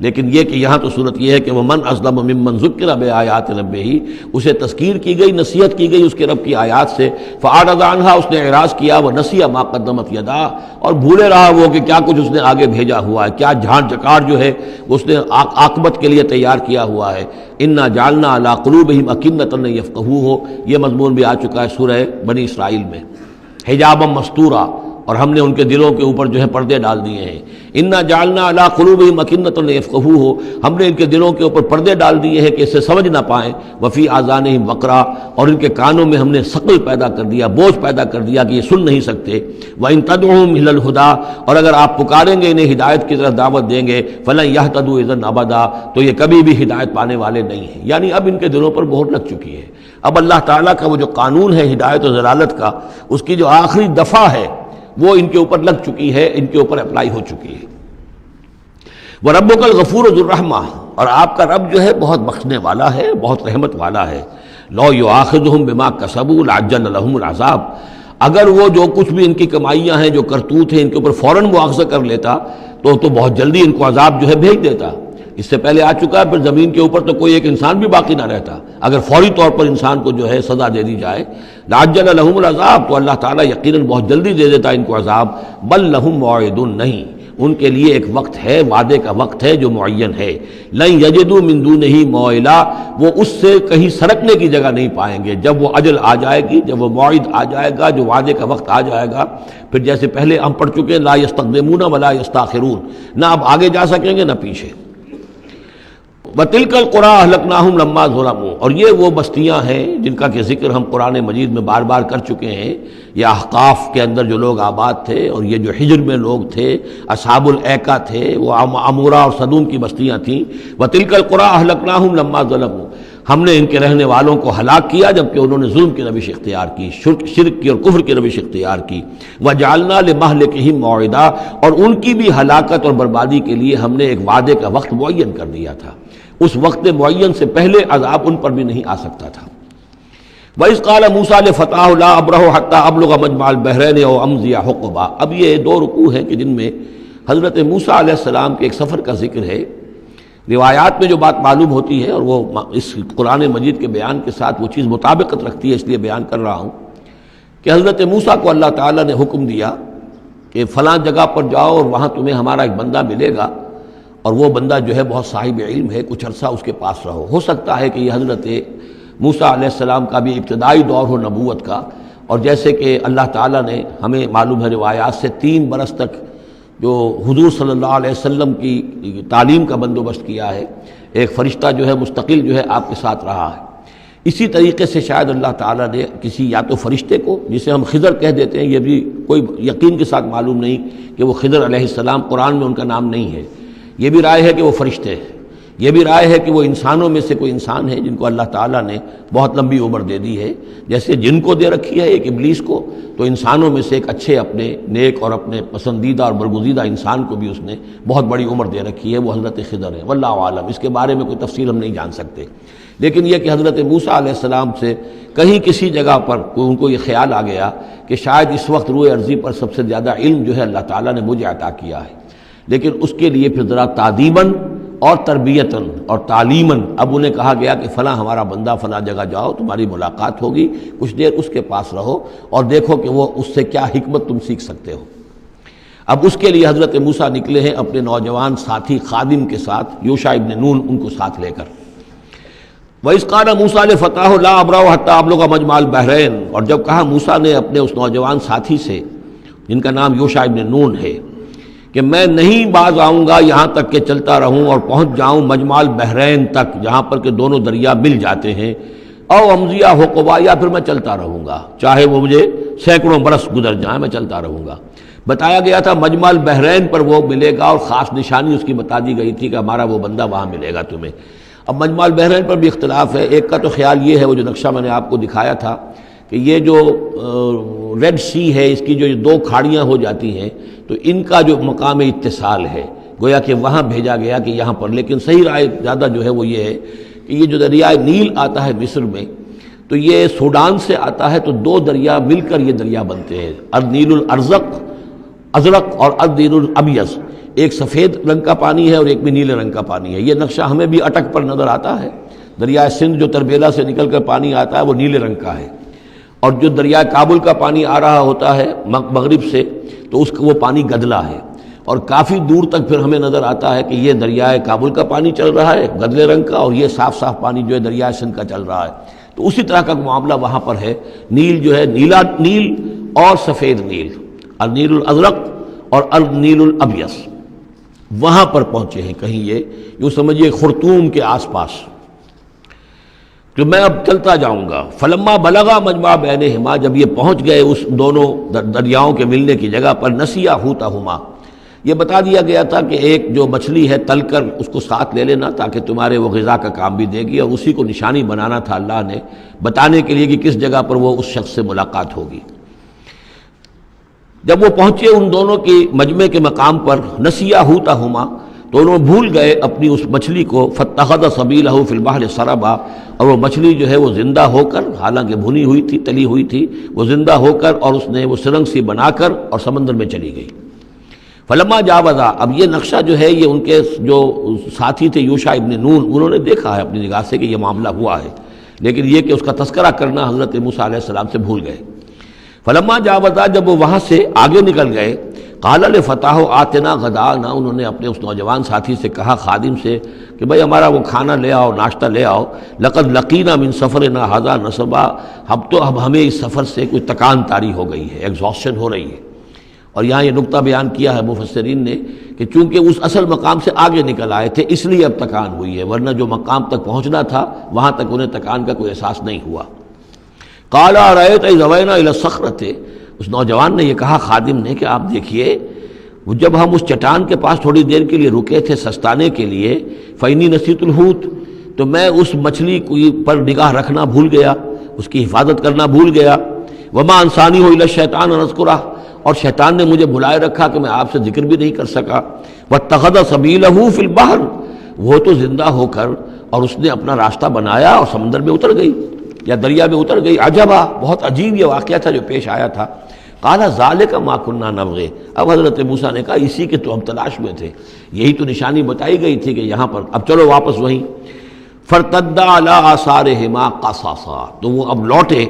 لیکن یہ کہ یہاں تو صورت یہ ہے کہ وَمَنْ أَظْلَمُ مِمَّنْ ذُكِّرَ بِآيَاتِ رَبِّهِ، اسے تذکیر کی گئی، نصیحت کی گئی اس کے رب کی آیات سے، فَأَعْرَضَ عَنْهَا، اس نے اعراض کیا، وَنَسِیَ مَا قَدَّمَتْ يَدَاهُ، اور بھولے رہا وہ کہ کیا کچھ اس نے آگے بھیجا ہوا ہے، کیا جھان جکاڑ جو ہے اس نے عاقبت کے لیے تیار کیا ہوا ہے۔ اِنَّا جَعَلْنَا عَلَىٰ قُلُوبِهِمْ أَكِنَّةً أَن يَفْقَهُوهُ، یہ مضمون بھی آ چکا ہے سورہ بنی اسرائیل میں، حجابا مستورا، اور ہم نے ان کے دلوں کے اوپر جو ہے پردے ڈال دیے ہیں۔ انا جعلنا علی قلوبہم اکنۃ لیفقہوہ، ہم نے ان کے دلوں کے اوپر پردے ڈال دیے ہیں کہ اسے سمجھ نہ پائیں، وفی آذانہم وقرا، اور ان کے کانوں میں ہم نے ثقل پیدا کر دیا، بوجھ پیدا کر دیا کہ یہ سن نہیں سکتے۔ وان تدعوہم الی الہدی، اور اگر آپ پکاریں گے انہیں ہدایت کی طرف دعوت دیں گے، فلن یہتدوا اذا ابدا، تو یہ کبھی بھی ہدایت پانے والے نہیں ہیں۔ یعنی اب ان کے دلوں پر مہر لگ چکی ہے، اب اللہ تعالیٰ کا وہ جو قانون ہے ہدایت و ضلالت کا، اس کی جو آخری دفعہ ہے وہ ان کے اوپر لگ چکی ہے، ان کے اوپر اپلائی ہو چکی ہے۔ وَرَبُّكَ الْغَفُورُ ذُو الرَّحْمَةِ، اور آپ کا رب جو ہے بہت بخشنے والا ہے، بہت رحمت والا ہے۔ لَوْ يُؤَاخِذُهُم بِمَا كَسَبُوا لَعَجَّلَ لَهُمُ الْعَذَابَ، اگر وہ جو کچھ بھی ان کی کمائیاں ہیں، جو کرتوت ہیں، ان کے اوپر فوراً مواخذہ کر لیتا تو بہت جلدی ان کو عذاب جو ہے بھیج دیتا۔ اس سے پہلے آ چکا ہے، پھر زمین کے اوپر تو کوئی ایک انسان بھی باقی نہ رہتا اگر فوری طور پر انسان کو جو ہے سزا دے دی جائے۔ لَعَجَّلَ لَهُمُ الْعَذَابَ، تو اللہ تعالیٰ یقیناً بہت جلدی دے دیتا ان کو عذاب۔ بل لَهُم مَوْعِدٌ، نہیں، ان کے لیے ایک وقت ہے، وعدے کا وقت ہے جو معین ہے۔ لَن يَجِدُوا مِن دُونِهِ مَوْعِلًا، وہ اس سے کہیں سرکنے کی جگہ نہیں پائیں گے۔ جب وہ اجل آ جائے گی، جب وہ موعد آ جائے گا، جو وعدے کا وقت آ جائے گا، پھر جیسے پہلے ہم پڑھ چکے ہیں، لا يستقدمون ولا يستاخرون، نہ اب آگے جا سکیں گے نہ پیچھے۔ وَتِلْكَ الْقُرَىٰ أَهْلَكْنَاهُمْ لَمَّا ظُلَمُوا، اور یہ وہ بستیاں ہیں جن کا کہ ذکر ہم قرآن مجید میں بار بار کر چکے ہیں. یہ احقاف کے اندر جو لوگ آباد تھے، اور یہ جو حجر میں لوگ تھے، اصحاب الایکا تھے، وہ عمورہ اور صدوم کی بستیاں تھیں. وَتِلْكَ الْقُرَىٰ أَهْلَكْنَاهُمْ لَمَّا ظَلَمُوا، ہم نے ان کے رہنے والوں کو ہلاک کیا جبکہ انہوں نے ظلم کی روش اختیار کی، شرک کی اور کفر کی روش اختیار کی. وَجَعَلْنَا لِمَهْلِكِهِمْ مَوْعِدًا، اور ان کی بھی ہلاکت اور بربادی کے لیے ہم نے ایک وعدے کا وقت معین کر دیا تھا. اس وقت معین سے پہلے عذاب ان پر بھی نہیں آ سکتا تھا. وَإِذْ قَالَ مُوسَىٰ لِفَتَاهُ لَا أَبْرَحُ حَتَّىٰ أَبْلُغَ مَجْمَعَ الْبَحْرَيْنِ أَوْ أَمْضِيَ حُقُبًا. اب یہ دو رکوع ہیں کہ جن میں حضرت موسیٰ علیہ السلام کے ایک سفر کا ذکر ہے. روایات میں جو بات معلوم ہوتی ہے، اور وہ اس قرآن مجید کے بیان کے ساتھ وہ چیز مطابقت رکھتی ہے، اس لیے بیان کر رہا ہوں کہ حضرت موسیٰ کو اللہ تعالیٰ نے حکم دیا کہ فلاں جگہ پر جاؤ اور وہاں تمہیں ہمارا ایک بندہ ملے گا، اور وہ بندہ جو ہے بہت صاحب علم ہے، کچھ عرصہ اس کے پاس رہو. ہو سکتا ہے کہ یہ حضرت موسیٰ علیہ السلام کا بھی ابتدائی دور ہو نبوت کا، اور جیسے کہ اللہ تعالیٰ نے ہمیں معلوم ہے روایات سے 3 برس تک جو حضور صلی اللہ علیہ وسلم کی تعلیم کا بندوبست کیا ہے، ایک فرشتہ جو ہے مستقل جو ہے آپ کے ساتھ رہا ہے. اسی طریقے سے شاید اللہ تعالیٰ نے کسی یا تو فرشتے کو، جسے ہم خضر کہہ دیتے ہیں، یہ بھی کوئی یقین کے ساتھ معلوم نہیں کہ وہ خضر علیہ السلام، قرآن میں ان کا نام نہیں ہے. یہ بھی رائے ہے کہ وہ فرشتے ہیں، یہ بھی رائے ہے کہ وہ انسانوں میں سے کوئی انسان ہے جن کو اللہ تعالیٰ نے بہت لمبی عمر دے دی ہے. جیسے جن کو دے رکھی ہے ایک ابلیس کو، تو انسانوں میں سے ایک اچھے اپنے نیک اور اپنے پسندیدہ اور برگزیدہ انسان کو بھی اس نے بہت بڑی عمر دے رکھی ہے، وہ حضرت خضر ہے. واللہ عالم، اس کے بارے میں کوئی تفصیل ہم نہیں جان سکتے. لیکن یہ کہ حضرت موسیٰ علیہ السلام سے کہیں کسی جگہ پر ان کو یہ خیال آ گیا کہ شاید اس وقت روئے ارضی پر سب سے زیادہ علم جو ہے اللہ تعالیٰ نے مجھے عطا کیا ہے. لیکن اس کے لیے پھر ذرا تعدیباً اور تربیتاً اور تعلیماً اب انہیں کہا گیا کہ فلاں ہمارا بندہ فلاں جگہ جاؤ، تمہاری ملاقات ہوگی، کچھ دیر اس کے پاس رہو اور دیکھو کہ وہ اس سے کیا حکمت تم سیکھ سکتے ہو. اب اس کے لیے حضرت موسیٰ نکلے ہیں اپنے نوجوان ساتھی خادم کے ساتھ، یوشع ابن نون ان کو ساتھ لے کر. وَإِذْ قَالَ مُوسَىٰ لِفَتَاهُ لَا أَبْرَحُ حَتَّىٰ أَبْلُغَ مَجْمَعَ الْبَحْرَيْنِ، اور جب کہا موسیٰ نے اپنے اس نوجوان ساتھی سے جن کا نام یوشع ابن نون ہے کہ میں نہیں باز آؤں گا یہاں تک کہ چلتا رہوں اور پہنچ جاؤں مجمع البحرین تک، جہاں پر کہ دونوں دریا مل جاتے ہیں، او امضیہ حقبا، یا پھر میں چلتا رہوں گا، چاہے وہ مجھے سینکڑوں برس گزر جائیں میں چلتا رہوں گا. بتایا گیا تھا مجمع البحرین پر وہ ملے گا، اور خاص نشانی اس کی بتا دی گئی تھی کہ ہمارا وہ بندہ وہاں ملے گا تمہیں. اب مجمع البحرین پر بھی اختلاف ہے. ایک کا تو خیال یہ ہے، وہ جو نقشہ میں نے آپ کو دکھایا تھا، کہ یہ جو ریڈ سی ہے، اس کی جو 2 کھاڑیاں ہو جاتی ہیں، تو ان کا جو مقام اتصال ہے گویا کہ وہاں بھیجا گیا کہ یہاں پر. لیکن صحیح رائے زیادہ جو ہے وہ یہ ہے کہ یہ جو دریائے نیل آتا ہے مصر میں، تو یہ سوڈان سے آتا ہے، تو 2 دریا مل کر یہ دریا بنتے ہیں، النیل الازرق اور النیل الابیض. ایک سفید رنگ کا پانی ہے اور ایک بھی نیلے رنگ کا پانی ہے. یہ نقشہ ہمیں بھی اٹک پر نظر آتا ہے. دریائے سندھ جو تربیلا سے نکل کر پانی آتا ہے وہ نیلے رنگ کا ہے، اور جو دریائے کابل کا پانی آ رہا ہوتا ہے مغرب سے، تو اس کا وہ پانی گدلا ہے. اور کافی دور تک پھر ہمیں نظر آتا ہے کہ یہ دریائے کابل کا پانی چل رہا ہے گدلے رنگ کا، اور یہ صاف صاف پانی جو ہے دریائے سندھ کا چل رہا ہے. تو اسی طرح کا معاملہ وہاں پر ہے. نیل جو ہے نیلا نیل اور سفید نیل، النیل الازرق اور النیل الابیض، وہاں پر پہنچے ہیں. کہیں یہ یوں سمجھیے خرطوم کے آس پاس، کہ میں اب چلتا جاؤں گا. فلما بلغا مجمع بینہما، جب یہ پہنچ گئے اس دونوں دریاؤں کے ملنے کی جگہ پر، نسیا حوتہما، یہ بتا دیا گیا تھا کہ ایک جو مچھلی ہے تل کر اس کو ساتھ لے لینا تاکہ تمہارے وہ غذا کا کام بھی دے گی، اور اسی کو نشانی بنانا تھا اللہ نے بتانے کے لیے کہ کس جگہ پر وہ اس شخص سے ملاقات ہوگی. جب وہ پہنچے ان دونوں کی مجمع کے مقام پر، نسیا حوتہما، تو انہوں بھول گئے اپنی اس مچھلی کو. فاتخذ سبیلہ فی البحر سربا، اور وہ مچھلی جو ہے وہ زندہ ہو کر، حالانکہ بھنی ہوئی تھی تلی ہوئی تھی، وہ زندہ ہو کر اور اس نے وہ سرنگ سی بنا کر اور سمندر میں چلی گئی. فلما جاوزا، اب یہ نقشہ جو ہے یہ ان کے جو ساتھی تھے یوشع ابن نون، انہوں نے دیکھا ہے اپنی نگاہ سے کہ یہ معاملہ ہوا ہے، لیکن یہ کہ اس کا تذکرہ کرنا حضرت موسیٰ علیہ السلام سے بھول گئے. فلما جاوزا، جب وہ وہاں سے آگے نکل گئے، قال لفتاه آتنا غداءنا، انہوں نے اپنے اس نوجوان ساتھی سے کہا، خادم سے، کہ بھائی ہمارا وہ کھانا لے آؤ، ناشتہ لے آؤ. لقد لقینا من سفرنا ھذا نصبا، اب ہمیں اس سفر سے کوئی تکان طاری ہو گئی ہے، ایگزاسشن ہو رہی ہے. اور یہاں یہ نقطہ بیان کیا ہے مفسرین نے کہ چونکہ اس اصل مقام سے آگے نکل آئے تھے اس لیے اب تکان ہوئی ہے، ورنہ جو مقام تک پہنچنا تھا وہاں تک انہیں تکان کا کوئی احساس نہیں ہوا۔ قال ارأیت اذ اوینا الی الصخرۃ، اس نوجوان نے یہ کہا خادم نے کہ آپ دیکھیے وہ جب ہم اس چٹان کے پاس تھوڑی دیر کے لیے رکے تھے سستانے کے لیے، فإنی نسیت الحوت، تو میں اس مچھلی پر نگاہ رکھنا بھول گیا، اس کی حفاظت کرنا بھول گیا، وما انسانی الا الشیطان ان اذکرہ، اور شیطان نے مجھے بلائے رکھا کہ میں آپ سے ذکر بھی نہیں کر سکا، واتخذ سبیلہ فی البحر، وہ تو زندہ ہو کر اور اس نے اپنا راستہ بنایا اور سمندر میں اتر گئی یا دریا میں اتر گئی، عجبا، بہت عجیب یہ واقعہ تھا جو پیش آیا تھا۔ قال ذالک ما کنا نبغی، اب حضرت موسیٰ نے کہا اسی کے تو ہم تلاش میں تھے، یہی تو نشانی بتائی گئی تھی کہ یہاں پر، اب چلو واپس وہیں۔ فارتدا علی آثارہما قصصا، تو وہ اب لوٹے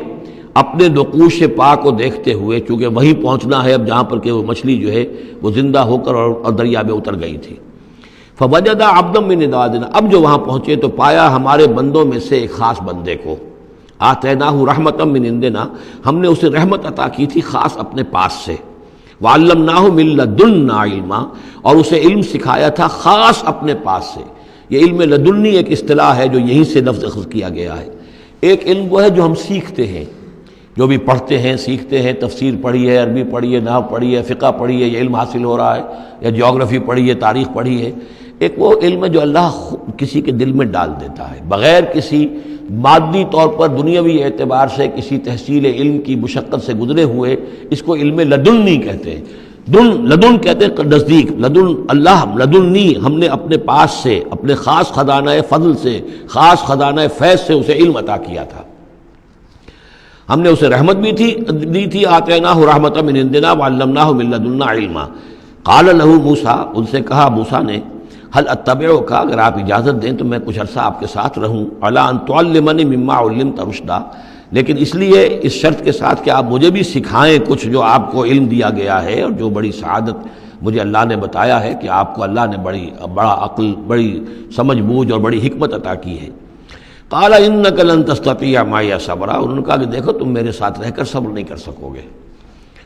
اپنے نقوش پا کو دیکھتے ہوئے، چونکہ وہیں پہنچنا ہے اب جہاں پر کہ وہ مچھلی جو ہے وہ زندہ ہو کر اور دریا میں اتر گئی تھی۔ فوجد عبدا من عبادنا، اب جو وہاں پہنچے تو پایا ہمارے بندوں میں سے ایک خاص بندے کو، آتیناہ رحمتا من عندنا، ہم نے اسے رحمت عطا کی تھی خاص اپنے پاس سے، وعلمناہ من لدنا علما، اور اسے علم سکھایا تھا خاص اپنے پاس سے۔ یہ علم لدنی ایک اصطلاح ہے جو یہیں سے لفظ اخذ کیا گیا ہے۔ ایک علم وہ ہے جو ہم سیکھتے ہیں، جو بھی پڑھتے ہیں سیکھتے ہیں، تفسیر پڑھی ہے، عربی پڑھی ہے، نحو پڑھی ہے، فقہ پڑھی ہے، یہ علم حاصل ہو رہا ہے، یا جیوگرافی پڑھی ہے، تاریخ پڑھی ہے۔ ایک وہ علم ہے جو اللہ کسی کے دل میں ڈال دیتا ہے بغیر کسی مادی طور پر دنیاوی اعتبار سے کسی تحصیل علم کی مشقت سے گزرے ہوئے، اس کو علم لدنی کہتے ہیں۔ لدن کہتے ہیں نزدیک، لدن اللہ، لدنی، ہم نے اپنے پاس سے، اپنے خاص خزانہ فضل سے، خاص خزانہ فیض سے اسے علم عطا کیا تھا۔ ہم نے اسے رحمت بھی دی تھی، آتیناہ رحمتا من عندنا وعلمناہ من لدنا علما۔ قال لہ موسیٰ، ان سے کہا موسیٰ نے، هل اتبعک، اگر آپ اجازت دیں تو میں کچھ عرصہ آپ کے ساتھ رہوں، علی ان تعلمنی مما علمت رشدا، لیکن اس لیے اس شرط کے ساتھ کہ آپ مجھے بھی سکھائیں کچھ جو آپ کو علم دیا گیا ہے اور جو بڑی سعادت مجھے اللہ نے بتایا ہے کہ آپ کو اللہ نے بڑا عقل، بڑی سمجھ بوجھ اور بڑی حکمت عطا کی ہے۔ قال انک لن تستطیع معی صبرا، انہوں نے کہا کہ دیکھو تم میرے ساتھ رہ کر صبر نہیں کر سکو گے۔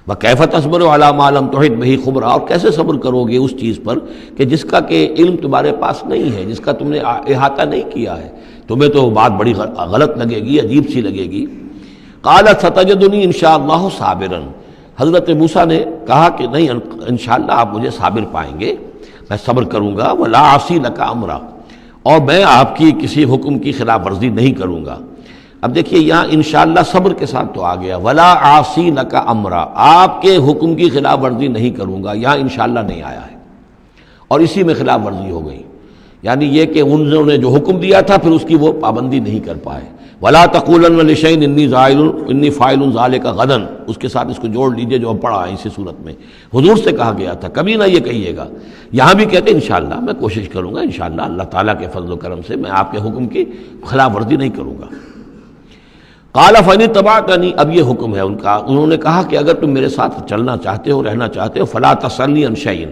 وکیف تصبر علی ما لم تحط بہ خبرا، اور کیسے صبر کرو گے اس چیز پر کہ جس کا کہ علم تمہارے پاس نہیں ہے، جس کا تم نے احاطہ نہیں کیا ہے، تمہیں تو بات بڑی غلط لگے گی، عجیب سی لگے گی۔ قال ستجدنی انشاءاللہ صابرا، حضرت موسیٰ نے کہا کہ نہیں انشاءاللہ آپ مجھے صابر پائیں گے، میں صبر کروں گا، ولا اعصی لک امرا، اور میں آپ کی کسی حکم کی خلاف ورزی نہیں کروں گا۔ اب دیکھیے یہاں انشاءاللہ صبر کے ساتھ تو آ گیا، ولا اعصی لک امرا، آپ کے حکم کی خلاف ورزی نہیں کروں گا، یہاں انشاءاللہ نہیں آیا ہے، اور اسی میں خلاف ورزی ہو گئی، یعنی یہ کہ انہوں نے جو حکم دیا تھا پھر اس کی وہ پابندی نہیں کر پائے۔ ولا تقولن لشیء انی فاعل ذلک غدا، اس کے ساتھ اس کو جوڑ لیجئے جو ہم پڑھا ہے اسی صورت میں، حضور سے کہا گیا تھا کبھی نہ یہ کہیے گا، یہاں بھی کہتے ہیں انشاءاللہ میں کوشش کروں گا، انشاءاللہ اللہ تعالیٰ کے فضل و کرم سے میں آپ کے حکم کی خلاف ورزی نہیں کروں گا۔ قال فإن اتبعتنی، اب یہ حکم ہے ان کا، انہوں نے کہا کہ اگر تم میرے ساتھ چلنا چاہتے ہو، رہنا چاہتے ہو، فلا تسألنی عن شیء،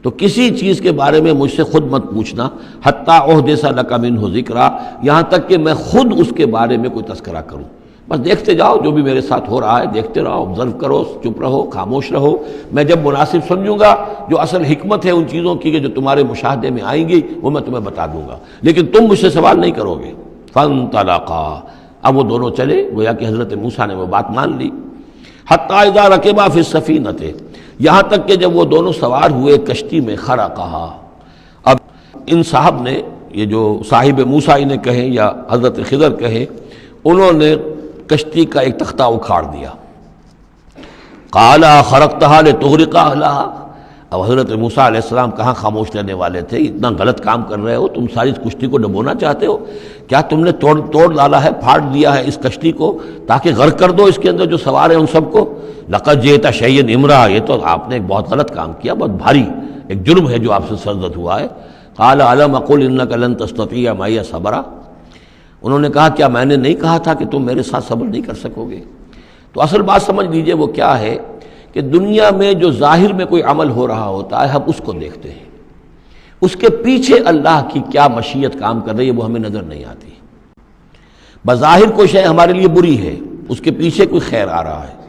تو کسی چیز کے بارے میں مجھ سے خود مت پوچھنا، حتی احدث لک منہ ذکرا، یہاں تک کہ میں خود اس کے بارے میں کوئی تذکرہ کروں، بس دیکھتے جاؤ جو بھی میرے ساتھ ہو رہا ہے، دیکھتے رہو، آبزرو کرو، چپ رہو، خاموش رہو، میں جب مناسب سمجھوں گا جو اصل حکمت ہے ان چیزوں کی کہ جو تمہارے مشاہدے میں آئیں گی وہ میں تمہیں بتا دوں گا، لیکن تم مجھ سے سوال نہیں کرو گے۔ فانطلقا، اب وہ دونوں چلے، گویا کہ حضرت موسیٰ نے وہ بات مان لی۔ حتی اذا رکبا فی السفینۃ، یہاں تک کہ جب وہ دونوں سوار ہوئے کشتی میں، خرقہا، اب ان صاحب نے، یہ جو صاحب موسیٰ انہیں کہیں یا حضرت خضر کہیں، انہوں نے کشتی کا ایک تختہ اکھاڑ دیا۔ قال خرقتہا لتغرق اہلہا، اب حضرت موسیٰ علیہ السلام کہاں خاموش رہنے والے تھے، اتنا غلط کام کر رہے ہو تم، ساری اس کشتی کو ڈبونا چاہتے ہو، کیا تم نے توڑ ڈالا ہے، پھاڑ دیا ہے اس کشتی کو تاکہ غرق کر دو اس کے اندر جو سوار ہیں ان سب کو؟ لقد جئت شیئا امرا، یہ تو آپ نے ایک بہت غلط کام کیا، بہت بھاری ایک جرم ہے جو آپ سے سرزد ہوا ہے۔ قال الم اقل انک لن تستطیع معی صبرا، انہوں نے کہا کیا میں نے نہیں کہا تھا کہ تم میرے ساتھ صبر نہیں کر سکو گے؟ تو اصل بات سمجھ لیجئے وہ کیا ہے کہ دنیا میں جو ظاہر میں کوئی عمل ہو رہا ہوتا ہے ہم اس کو دیکھتے ہیں، اس کے پیچھے اللہ کی کیا مشیت کام کر رہی ہے وہ ہمیں نظر نہیں آتی۔ بظاہر کوئی شے ہمارے لیے بری ہے، اس کے پیچھے کوئی خیر آ رہا ہے،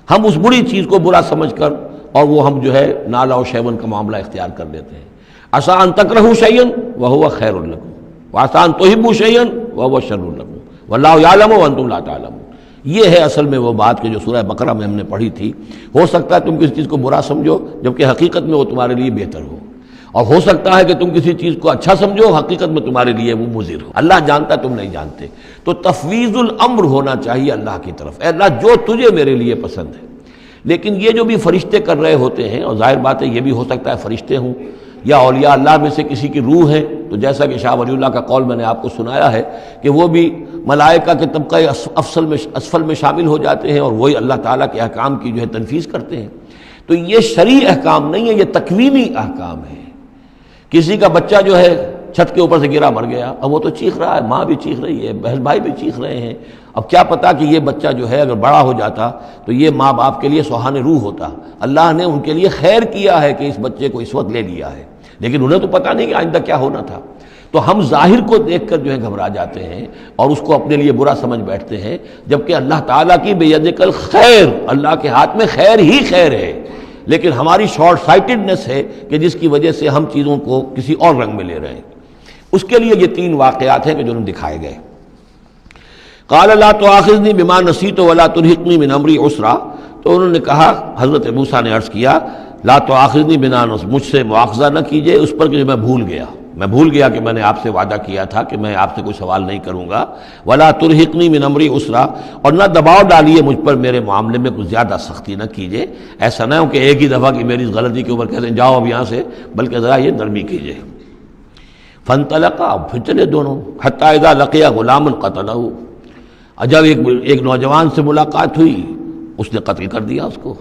ہم اس بری چیز کو برا سمجھ کر اور وہ ہم جو ہے نالا و شیون کا معاملہ اختیار کر لیتے ہیں۔ عسیٰ ان تکرہوا شیئا وہو خیر لکم وعسیٰ ان تحبوا شیئا وہو شر لکم واللہ یعلم وانتم لا تعلمون۔ یہ ہے اصل میں وہ بات کہ جو سورہ بقرہ میں ہم نے پڑھی تھی۔ ہو سکتا ہے تم کسی چیز کو برا سمجھو جبکہ حقیقت میں وہ تمہارے لیے بہتر ہو، اور ہو سکتا ہے کہ تم کسی چیز کو اچھا سمجھو، حقیقت میں تمہارے لیے وہ مضر ہو۔ اللہ جانتا تم نہیں جانتے، تو تفویض الامر ہونا چاہیے اللہ کی طرف، اے اللہ جو تجھے میرے لیے پسند ہے۔ لیکن یہ جو بھی فرشتے کر رہے ہوتے ہیں، اور ظاہر بات ہے یہ بھی ہو سکتا ہے فرشتے ہوں یا اولیاء اللہ میں سے کسی کی روح ہے، تو جیسا کہ شاہ ولی اللہ کا قول میں نے آپ کو سنایا ہے کہ وہ بھی ملائکہ کے طبقہ اسفل میں شامل ہو جاتے ہیں، اور وہی اللہ تعالیٰ کے احکام کی جو ہے تنفیذ کرتے ہیں۔ تو یہ شرعی احکام نہیں ہے، یہ تکوینی احکام ہے۔ کسی کا بچہ جو ہے چھت کے اوپر سے گرا مر گیا، اب وہ تو چیخ رہا ہے، ماں بھی چیخ رہی ہے، بہن بھائی بھی چیخ رہے ہیں، اب کیا پتا کہ یہ بچہ جو ہے اگر بڑا ہو جاتا تو یہ ماں باپ کے لیے سوہان روح ہوتا۔ اللہ نے ان کے لیے خیر کیا ہے کہ اس بچے کو اس وقت لے لیا ہے، لیکن انہیں تو پتہ نہیں کہ آئندہ کیا ہونا تھا۔ تو ہم ظاہر کو دیکھ کر جو ہے گھبرا جاتے ہیں اور اس کو اپنے لیے برا سمجھ بیٹھتے ہیں، جبکہ اللہ تعالیٰ کی بیدک الخیر، اللہ کے ہاتھ میں خیر ہی خیر ہے، لیکن ہماری شارٹ سائٹڈنس ہے کہ جس کی وجہ سے ہم چیزوں کو کسی اور رنگ میں لے رہے ہیں۔ اس کے لیے یہ تین واقعات ہیں کہ جو انہوں نے دکھائے گئے۔ قال لا تؤاخذنی بما نسیت ولا ترہقنی من امری عسرا، تو انہوں نے کہا، حضرت موسیٰ نے عرض کیا لا تؤاخذنی بما نسیت، مجھ سے مواخذہ نہ کیجئے اس پر کہ میں بھول گیا کہ میں نے آپ سے وعدہ کیا تھا کہ میں آپ سے کوئی سوال نہیں کروں گا، ولا ترہقنی من امری عسرا، اور نہ دباؤ ڈالیے مجھ پر میرے معاملے میں کچھ زیادہ سختی نہ کیجئے، ایسا نہ ہو کہ ایک ہی دفعہ کی میری اس غلطی کے اوپر کہتے ہیں جاؤ اب یہاں سے، بلکہ ذرا یہ نرمی کیجئے۔ فانطلقا، پھر چلے دونوں، حتی اذا لقیا غلاما قتلہ، جب ایک نوجوان سے ملاقات ہوئی اس نے قتل کر دیا اس کو،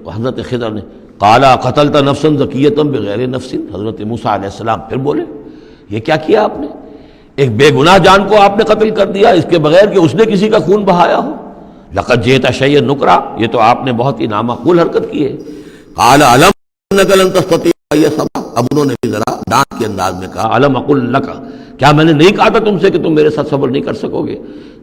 حضرت خضر نے۔ قال قتلت نفسا زکیۃ بغیر نفس، حضرت موسیٰ علیہ السلام پھر بولے یہ کیا کیا آپ نے؟ ایک بے گناہ جان کو آپ نے قتل کر دیا اس کے بغیر کہ اس نے کسی کا خون بہایا ہو۔ لقد جئت شیئا نکرا، یہ تو آپ نے بہت ہی نامعقول حرکت کی ہے۔ قال علم انک لن تستطیع معی صبرا، اب انہوں نے بھی ذرا ڈانٹ کے انداز میں کہا علم اقل لک، کیا میں نے نہیں کہا تھا تم سے کہ تم میرے ساتھ صبر نہیں کر سکو گے؟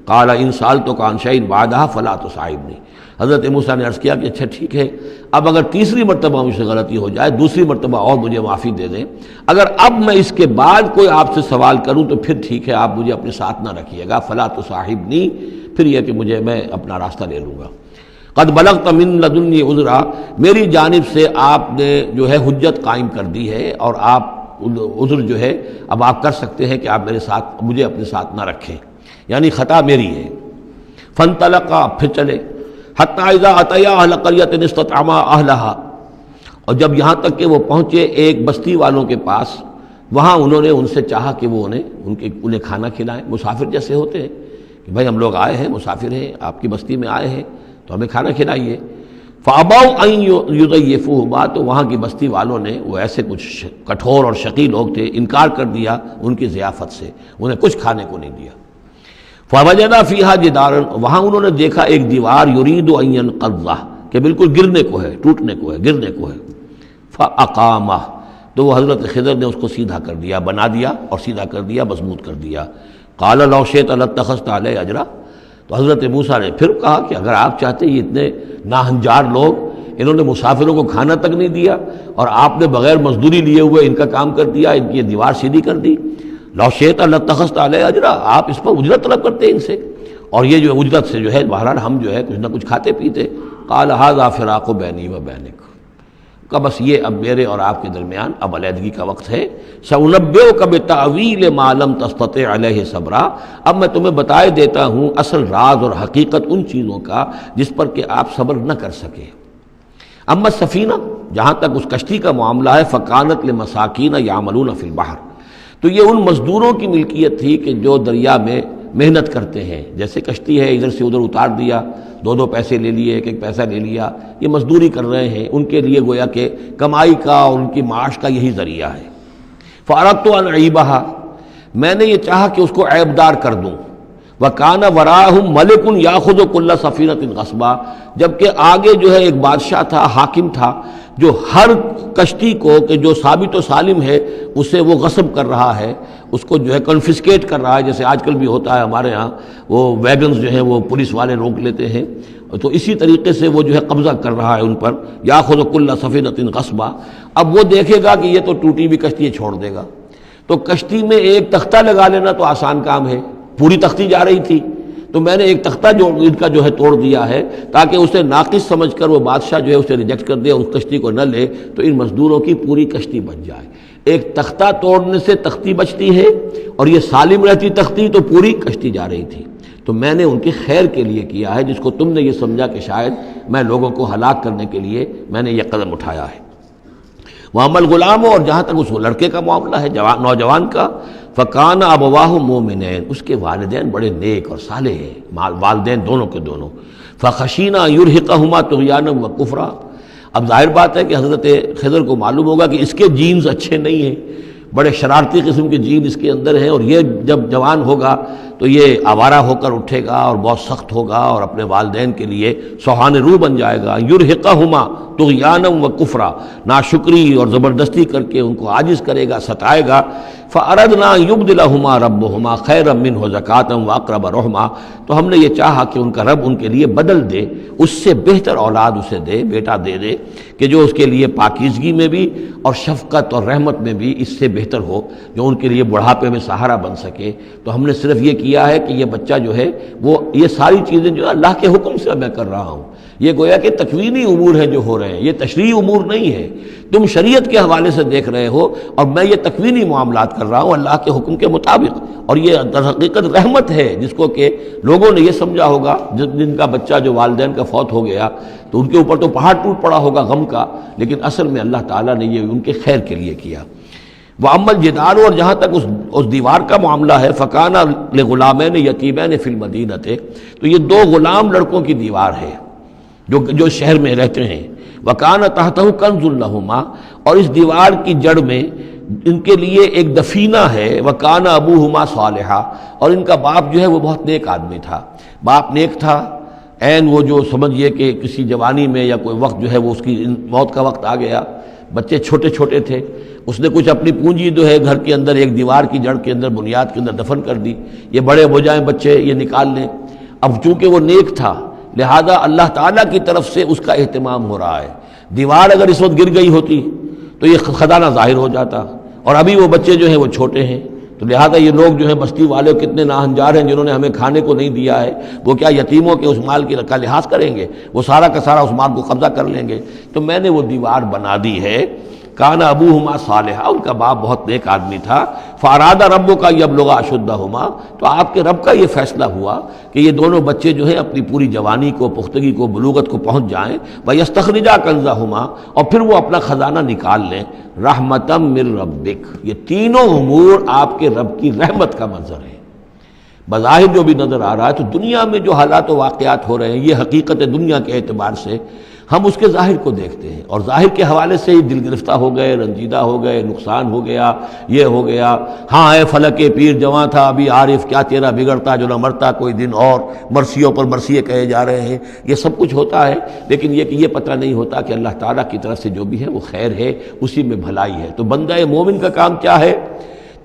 قال ان سألتک عن شیء بعدها فلا تصاحبنی، حضرت موسیٰ نے عرض کیا کہ اچھا ٹھیک ہے، اب اگر تیسری مرتبہ مجھ سے غلطی ہو جائے، دوسری مرتبہ اور مجھے معافی دے دیں، اگر اب میں اس کے بعد کوئی آپ سے سوال کروں تو پھر ٹھیک ہے، آپ مجھے اپنے ساتھ نہ رکھیے گا، فلا تصاحبنی، پھر یہ کہ میں اپنا راستہ لے لوں گا۔ قد بلغت من لدنی عذرا، میری جانب سے آپ نے جو ہے حجت قائم کر دی ہے، اور آپ عذر جو ہے اب آپ کر سکتے ہیں کہ آپ مجھے اپنے ساتھ نہ رکھیں، یعنی خطا میری ہے۔ فانطلقا، پھر چلے، حتی اذا اتیا اہل قریۃ استطعما اہلہا، اور جب یہاں تک کہ وہ پہنچے ایک بستی والوں کے پاس، وہاں انہوں نے ان سے چاہا کہ وہ انہیں کھانا کھلائیں، مسافر جیسے ہوتے ہیں کہ بھائی ہم لوگ آئے ہیں، مسافر ہیں، آپ کی بستی میں آئے ہیں تو ہمیں کھانا کھلائیے۔ فابوا ان یضیفوہما، تو وہاں کی بستی والوں نے، وہ ایسے کچھ کٹھور اور شقی لوگ تھے، انکار کر دیا ان کی ضیافت سے، انہیں کچھ کھانے کو نہیں دیا۔ فوجدا فیہا جدارا، وہاں انہوں نے دیکھا ایک دیوار، یرید ان ینقضہ، کہ بالکل گرنے کو ہے، ٹوٹنے کو ہے، گرنے کو ہے۔ فاقامہ، تو وہ حضرت خضر نے اس کو سیدھا کر دیا، بنا دیا اور سیدھا کر دیا، مضبوط کر دیا۔ قال لو شئت لاتخذت علیہ اجرا، تو حضرت موسیٰ نے پھر کہا کہ اگر آپ چاہتے، یہ اتنے ناہنجار لوگ، انہوں نے مسافروں کو کھانا تک نہیں دیا اور آپ نے بغیر مزدوری لیے ہوئے ان کا کام کر دیا، ان کی دیوار سیدھی کر دی۔ لو شئت لاتخذت علیہ اجرا، آپ اس پر اجرت طلب کرتے ان سے، اور یہ جو اجرت سے جو ہے بہرحال ہم جو ہے کچھ نہ کچھ کھاتے پیتے۔ قال ھذا فراق بینی و بینک، کہ بس یہ اب میرے اور آپ کے درمیان اب علیحدگی کا وقت ہے۔ سأنبئک بتأویل ما لم تستطع علیہ صبرا، اب میں تمہیں بتائے دیتا ہوں اصل راز اور حقیقت ان چیزوں کا جس پر کہ آپ صبر نہ کر سکے۔ اما السفینہ، جہاں تک اس کشتی کا معاملہ ہے، فکانت لمساکین یعملون فی البحر، تو یہ ان مزدوروں کی ملکیت تھی کہ جو دریا میں محنت کرتے ہیں، جیسے کشتی ہے ادھر سے ادھر اتار دیا، دو پیسے لے لیے، ایک پیسہ لے لیا، یہ مزدوری کر رہے ہیں، ان کے لیے گویا کہ کمائی کا اور ان کی معاش کا یہی ذریعہ ہے۔ فَأَرَدْتُ أَنْ أَعِيبَهَا، میں نے یہ چاہا کہ اس کو عیب دار کر دوں، وَكَانَ وَرَاءَهُمْ مَلِكٌ يَأْخُذُ كُلَّ سَفِينَةٍ غَصْبًا، جبکہ آگے جو ہے ایک بادشاہ تھا، حاکم تھا، جو ہر کشتی کو کہ جو ثابت و سالم ہے اسے وہ غصب کر رہا ہے، اس کو جو ہے کنفسکیٹ کر رہا ہے، جیسے آج کل بھی ہوتا ہے ہمارے ہاں، وہ ویگنز جو ہیں وہ پولیس والے روک لیتے ہیں، تو اسی طریقے سے وہ جو ہے قبضہ کر رہا ہے ان پر، یاخذ کل سفینۃ غصبا۔ اب وہ دیکھے گا کہ یہ تو ٹوٹی بھی کشتی چھوڑ دے گا، تو کشتی میں ایک تختہ لگا لینا تو آسان کام ہے، پوری تختی جا رہی تھی تو میں نے ایک تختہ جو ان کا جو ہے توڑ دیا ہے تاکہ اسے ناقص سمجھ کر وہ بادشاہ جو ہے اسے ریجیکٹ کر دے، اس کشتی کو نہ لے، تو ان مزدوروں کی پوری کشتی بچ جائے۔ ایک تختہ توڑنے سے تختی بچتی ہے، اور یہ سالم رہتی تختی تو پوری کشتی جا رہی تھی۔ تو میں نے ان کی خیر کے لیے کیا ہے، جس کو تم نے یہ سمجھا کہ شاید میں لوگوں کو ہلاک کرنے کے لیے میں نے یہ قدم اٹھایا ہے۔ وَأَمَّا الْغُلَامُ، اور جہاں تک اس لڑکے کا معاملہ ہے، نوجوان کا، فَكَانَ أَبَوَاهُ مُؤْمِنَيْنِ، اس کے والدین بڑے نیک اور صالح ہیں، والدین دونوں کے دونوں۔ فَخَشِينَا أَن يُرْهِقَهُمَا طُغْيَانًا وَكُفْرًا، اب ظاہر بات ہے کہ حضرت خضر کو معلوم ہوگا کہ اس کے جینز اچھے نہیں ہیں، بڑے شرارتی قسم کے جین اس کے اندر ہیں، اور یہ جب جوان ہوگا تو یہ آوارہ ہو کر اٹھے گا اور بہت سخت ہوگا اور اپنے والدین کے لیے سوہان روح بن جائے گا۔ یرہقہما طغیانا و کفرا، ناشکری اور زبردستی کر کے ان کو عاجز کرے گا، ستائے گا۔ فاردنا یبدلہما ربہما خیرا منہ زکاۃ واقرب رحما، تو ہم نے یہ چاہا کہ ان کا رب ان کے لیے بدل دے، اس سے بہتر اولاد اسے دے، بیٹا دے دے کہ جو اس کے لیے پاکیزگی میں بھی اور شفقت اور رحمت میں بھی اس سے بہتر ہو، جو ان کے لیے بڑھاپے میں سہارا بن سکے۔ تو ہم نے صرف یہ کیا ہے کہ یہ بچہ جو ہے وہ یہ ساری چیزیں جو اللہ کے حکم سے میں کر رہا ہوں، یہ گویا کہ تکوینی امور ہیں جو ہو رہے ہیں، یہ تشریعی امور نہیں ہے، تم شریعت کے حوالے سے دیکھ رہے ہو، اور میں یہ تکوینی معاملات کر رہا ہوں اللہ کے حکم کے مطابق، اور یہ در حقیقت رحمت ہے، جس کو کہ لوگوں نے یہ سمجھا ہوگا جن کا بچہ جو والدین کا فوت ہو گیا تو ان کے اوپر تو پہاڑ ٹوٹ پڑا ہوگا غم کا، لیکن اصل میں اللہ تعالیٰ نے یہ ان کے خیر کے لیے کیا۔ وَأَمَّا الْجِدَارُ، اور جہاں تک اس دیوار کا معاملہ ہے، فَكَانَ لِغُلَامَيْنِ يَتِيمَيْنِ فِي الْمَدِينَةِ، تو یہ دو غلام لڑکوں کی دیوار ہے جو شہر میں رہتے ہیں۔ وَكَانَ تَحْتَهُ كَنْزٌ لَهُمَا، اور اس دیوار کی جڑ میں ان کے لیے ایک دفینہ ہے۔ وَكَانَ أَبُوهُمَا صَالِحًا، اور ان کا باپ جو ہے وہ بہت نیک آدمی تھا، باپ نیک تھا، عین وہ جو سمجھئے کہ کسی جوانی میں یا کوئی وقت جو ہے وہ اس کی موت کا وقت آ گیا، بچے چھوٹے چھوٹے تھے، اس نے کچھ اپنی پونجی جو ہے گھر کے اندر ایک دیوار کی جڑ کے اندر بنیاد کے اندر دفن کر دی، یہ بڑے ہو جائیں بچے یہ نکال لیں۔ اب چونکہ وہ نیک تھا لہذا اللہ تعالیٰ کی طرف سے اس کا اہتمام ہو رہا ہے، دیوار اگر اس وقت گر گئی ہوتی تو یہ خزانہ ظاہر ہو جاتا، اور ابھی وہ بچے جو ہیں وہ چھوٹے ہیں، تو لہذا یہ لوگ جو ہیں بستی والے کتنے ناہنجار ہیں جنہوں نے ہمیں کھانے کو نہیں دیا ہے، وہ کیا یتیموں کے اس مال کا لحاظ کریں گے؟ وہ سارا کا سارا اس مال کو قبضہ کر لیں گے۔ تو میں نے وہ دیوار بنا دی ہے۔ کان ابوہما صالحا، ان کا باپ بہت نیک آدمی تھا۔ فاراد ربک یبلغ اشدہما، تو آپ کے رب کا یہ فیصلہ ہوا کہ یہ دونوں بچے جو ہیں اپنی پوری جوانی کو، پختگی کو، بلوغت کو پہنچ جائیں، ویستخرجا کنزہما، اور پھر وہ اپنا خزانہ نکال لیں۔ رحمتا من ربک، یہ تینوں امور آپ کے رب کی رحمت کا منظر ہے۔ بظاہر جو بھی نظر آ رہا ہے، تو دنیا میں جو حالات و واقعات ہو رہے ہیں یہ حقیقت دنیا کے اعتبار سے ہم اس کے ظاہر کو دیکھتے ہیں، اور ظاہر کے حوالے سے ہی دل گرفتہ ہو گئے، رنجیدہ ہو گئے، نقصان ہو گیا، یہ ہو گیا، ہاں اے فلک پیر جواں تھا ابھی عارف، کیا تیرا بگڑتا جو نہ مرتا کوئی دن اور، مرثیوں پر مرثیے کہے جا رہے ہیں، یہ سب کچھ ہوتا ہے، لیکن یہ کہ یہ پتہ نہیں ہوتا کہ اللہ تعالیٰ کی طرف سے جو بھی ہے وہ خیر ہے، اسی میں بھلائی ہے۔ تو بندہ مومن کا کام کیا ہے؟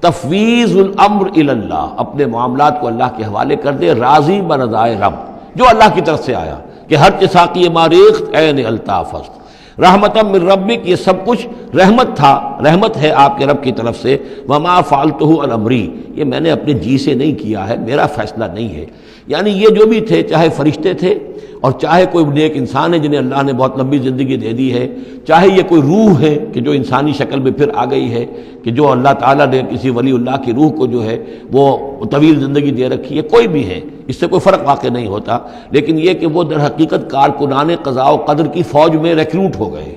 تفویض الامر الی اللہ، اپنے معاملات کو اللہ کے حوالے کر دے، راضی برضائے رب، جو اللہ کی طرف سے آیا کہ ہر چساقی ماریخت عین الطاف است، رحمتا من ربک، یہ سب کچھ رحمت تھا، رحمت ہے آپ کے رب کی طرف سے۔ وما فعلتہ عن امری، یہ میں نے اپنے جی سے نہیں کیا ہے، میرا فیصلہ نہیں ہے۔ یعنی یہ جو بھی تھے، چاہے فرشتے تھے اور چاہے کوئی نیک انسان ہے جنہیں اللہ نے بہت لمبی زندگی دے دی ہے، چاہے یہ کوئی روح ہے کہ جو انسانی شکل میں پھر آ گئی ہے، کہ جو اللہ تعالیٰ نے کسی ولی اللہ کی روح کو جو ہے وہ طویل زندگی دے رکھی ہے، کوئی بھی ہے، اس سے کوئی فرق واقع نہیں ہوتا، لیکن یہ کہ وہ در حقیقت کارکنان قضاء و قدر کی فوج میں ریکروٹ ہو گئے،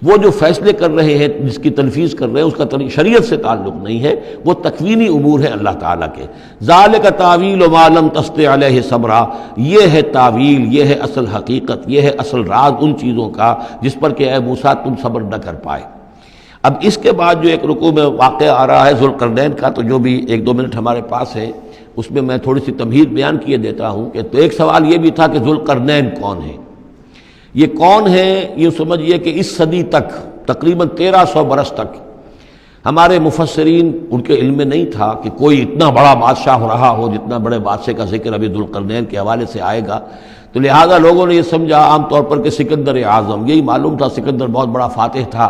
وہ جو فیصلے کر رہے ہیں، جس کی تنفیذ کر رہے ہیں، اس کا شریعت سے تعلق نہیں ہے، وہ تکوینی امور ہے اللہ تعالیٰ کے۔ ذالک تعویل ما لم تستطع علیہ صبرا، یہ ہے تعویل، یہ ہے اصل حقیقت، یہ ہے اصل راز ان چیزوں کا جس پر کہ اے موسیٰ تم صبر نہ کر پائے۔ اب اس کے بعد جو ایک رکوع میں واقعہ آ رہا ہے ذوالقرنین کا، تو جو بھی 1-2 منٹ ہمارے پاس ہے اس میں میں تھوڑی سی تمہید بیان کیے دیتا ہوں کہ تو ایک سوال یہ بھی تھا کہ ذوالقرنین کون ہے، یہ کون ہے؟ یہ سمجھیے کہ اس صدی تک تقریباً 1300 برس تک ہمارے مفسرین ان کے علم میں نہیں تھا کہ کوئی اتنا بڑا بادشاہ رہا ہو جتنا بڑے بادشاہ کا ذکر ابھی ذوالقرنین کے حوالے سے آئے گا، تو لہٰذا لوگوں نے یہ سمجھا عام طور پر کہ سکندر اعظم، یہی معلوم تھا سکندر بہت بڑا فاتح تھا،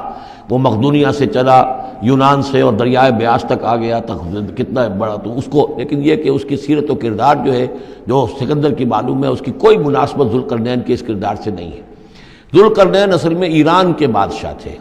وہ مقدونیہ سے چلا یونان سے اور دریائے بیاس تک آ گیا، تک کتنا بڑا، تو اس کو، لیکن یہ کہ اس کی سیرت و کردار جو ہے جو سکندر کی معلوم ہے اس کی کوئی مناسبت ذوالقرنین کے اس کردار سے نہیں ہے۔ ذوالقرنین اصل میں ایران کے بادشاہ تھے،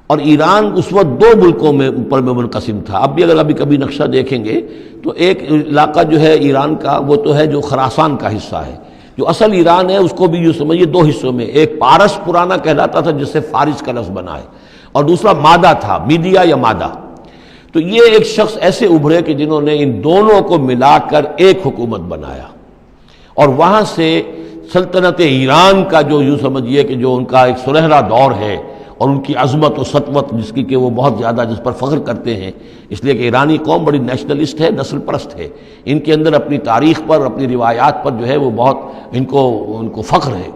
اور ایران اس وقت 2 ملکوں میں اوپر میں منقسم تھا۔ اب بھی اگر ابھی کبھی نقشہ دیکھیں گے تو ایک علاقہ جو ہے ایران کا وہ تو ہے جو خراسان کا حصہ ہے، جو اصل ایران ہے اس کو بھی یوں سمجھیے 2 حصوں میں، ایک پارس پرانا کہلاتا تھا جس سے فارس کا لفظ بنا ہے، اور دوسرا مادہ تھا، میڈیا یا مادہ۔ تو یہ ایک شخص ایسے ابھرے کہ جنہوں نے ان دونوں کو ملا کر ایک حکومت بنایا، اور وہاں سے سلطنت ایران کا جو یوں سمجھیے کہ جو ان کا ایک سنہرا دور ہے، اور ان کی عظمت و سطوت جس کی کہ وہ بہت زیادہ جس پر فخر کرتے ہیں، اس لیے کہ ایرانی قوم بڑی نیشنلسٹ ہے، نسل پرست ہے، ان کے اندر اپنی تاریخ پر، اپنی روایات پر جو ہے وہ بہت ان کو فخر ہے۔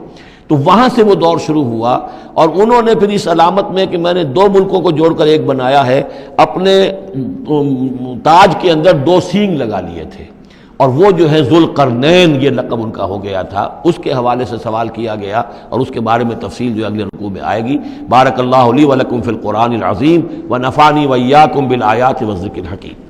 تو وہاں سے وہ دور شروع ہوا، اور انہوں نے پھر اس علامت میں کہ میں نے 2 ملکوں کو جوڑ کر ایک بنایا ہے، اپنے تاج کے اندر 2 سینگ لگا لیے تھے، اور وہ جو ہے ذوالقرنین یہ لقب ان کا ہو گیا تھا۔ اس کے حوالے سے سوال کیا گیا، اور اس کے بارے میں تفصیل جو اگلے رکوع میں آئے گی۔ بارک اللہ لی ولکم فی القرآن العظیم ونفعنی وإیاکم بالآیات والذکر الحکیم۔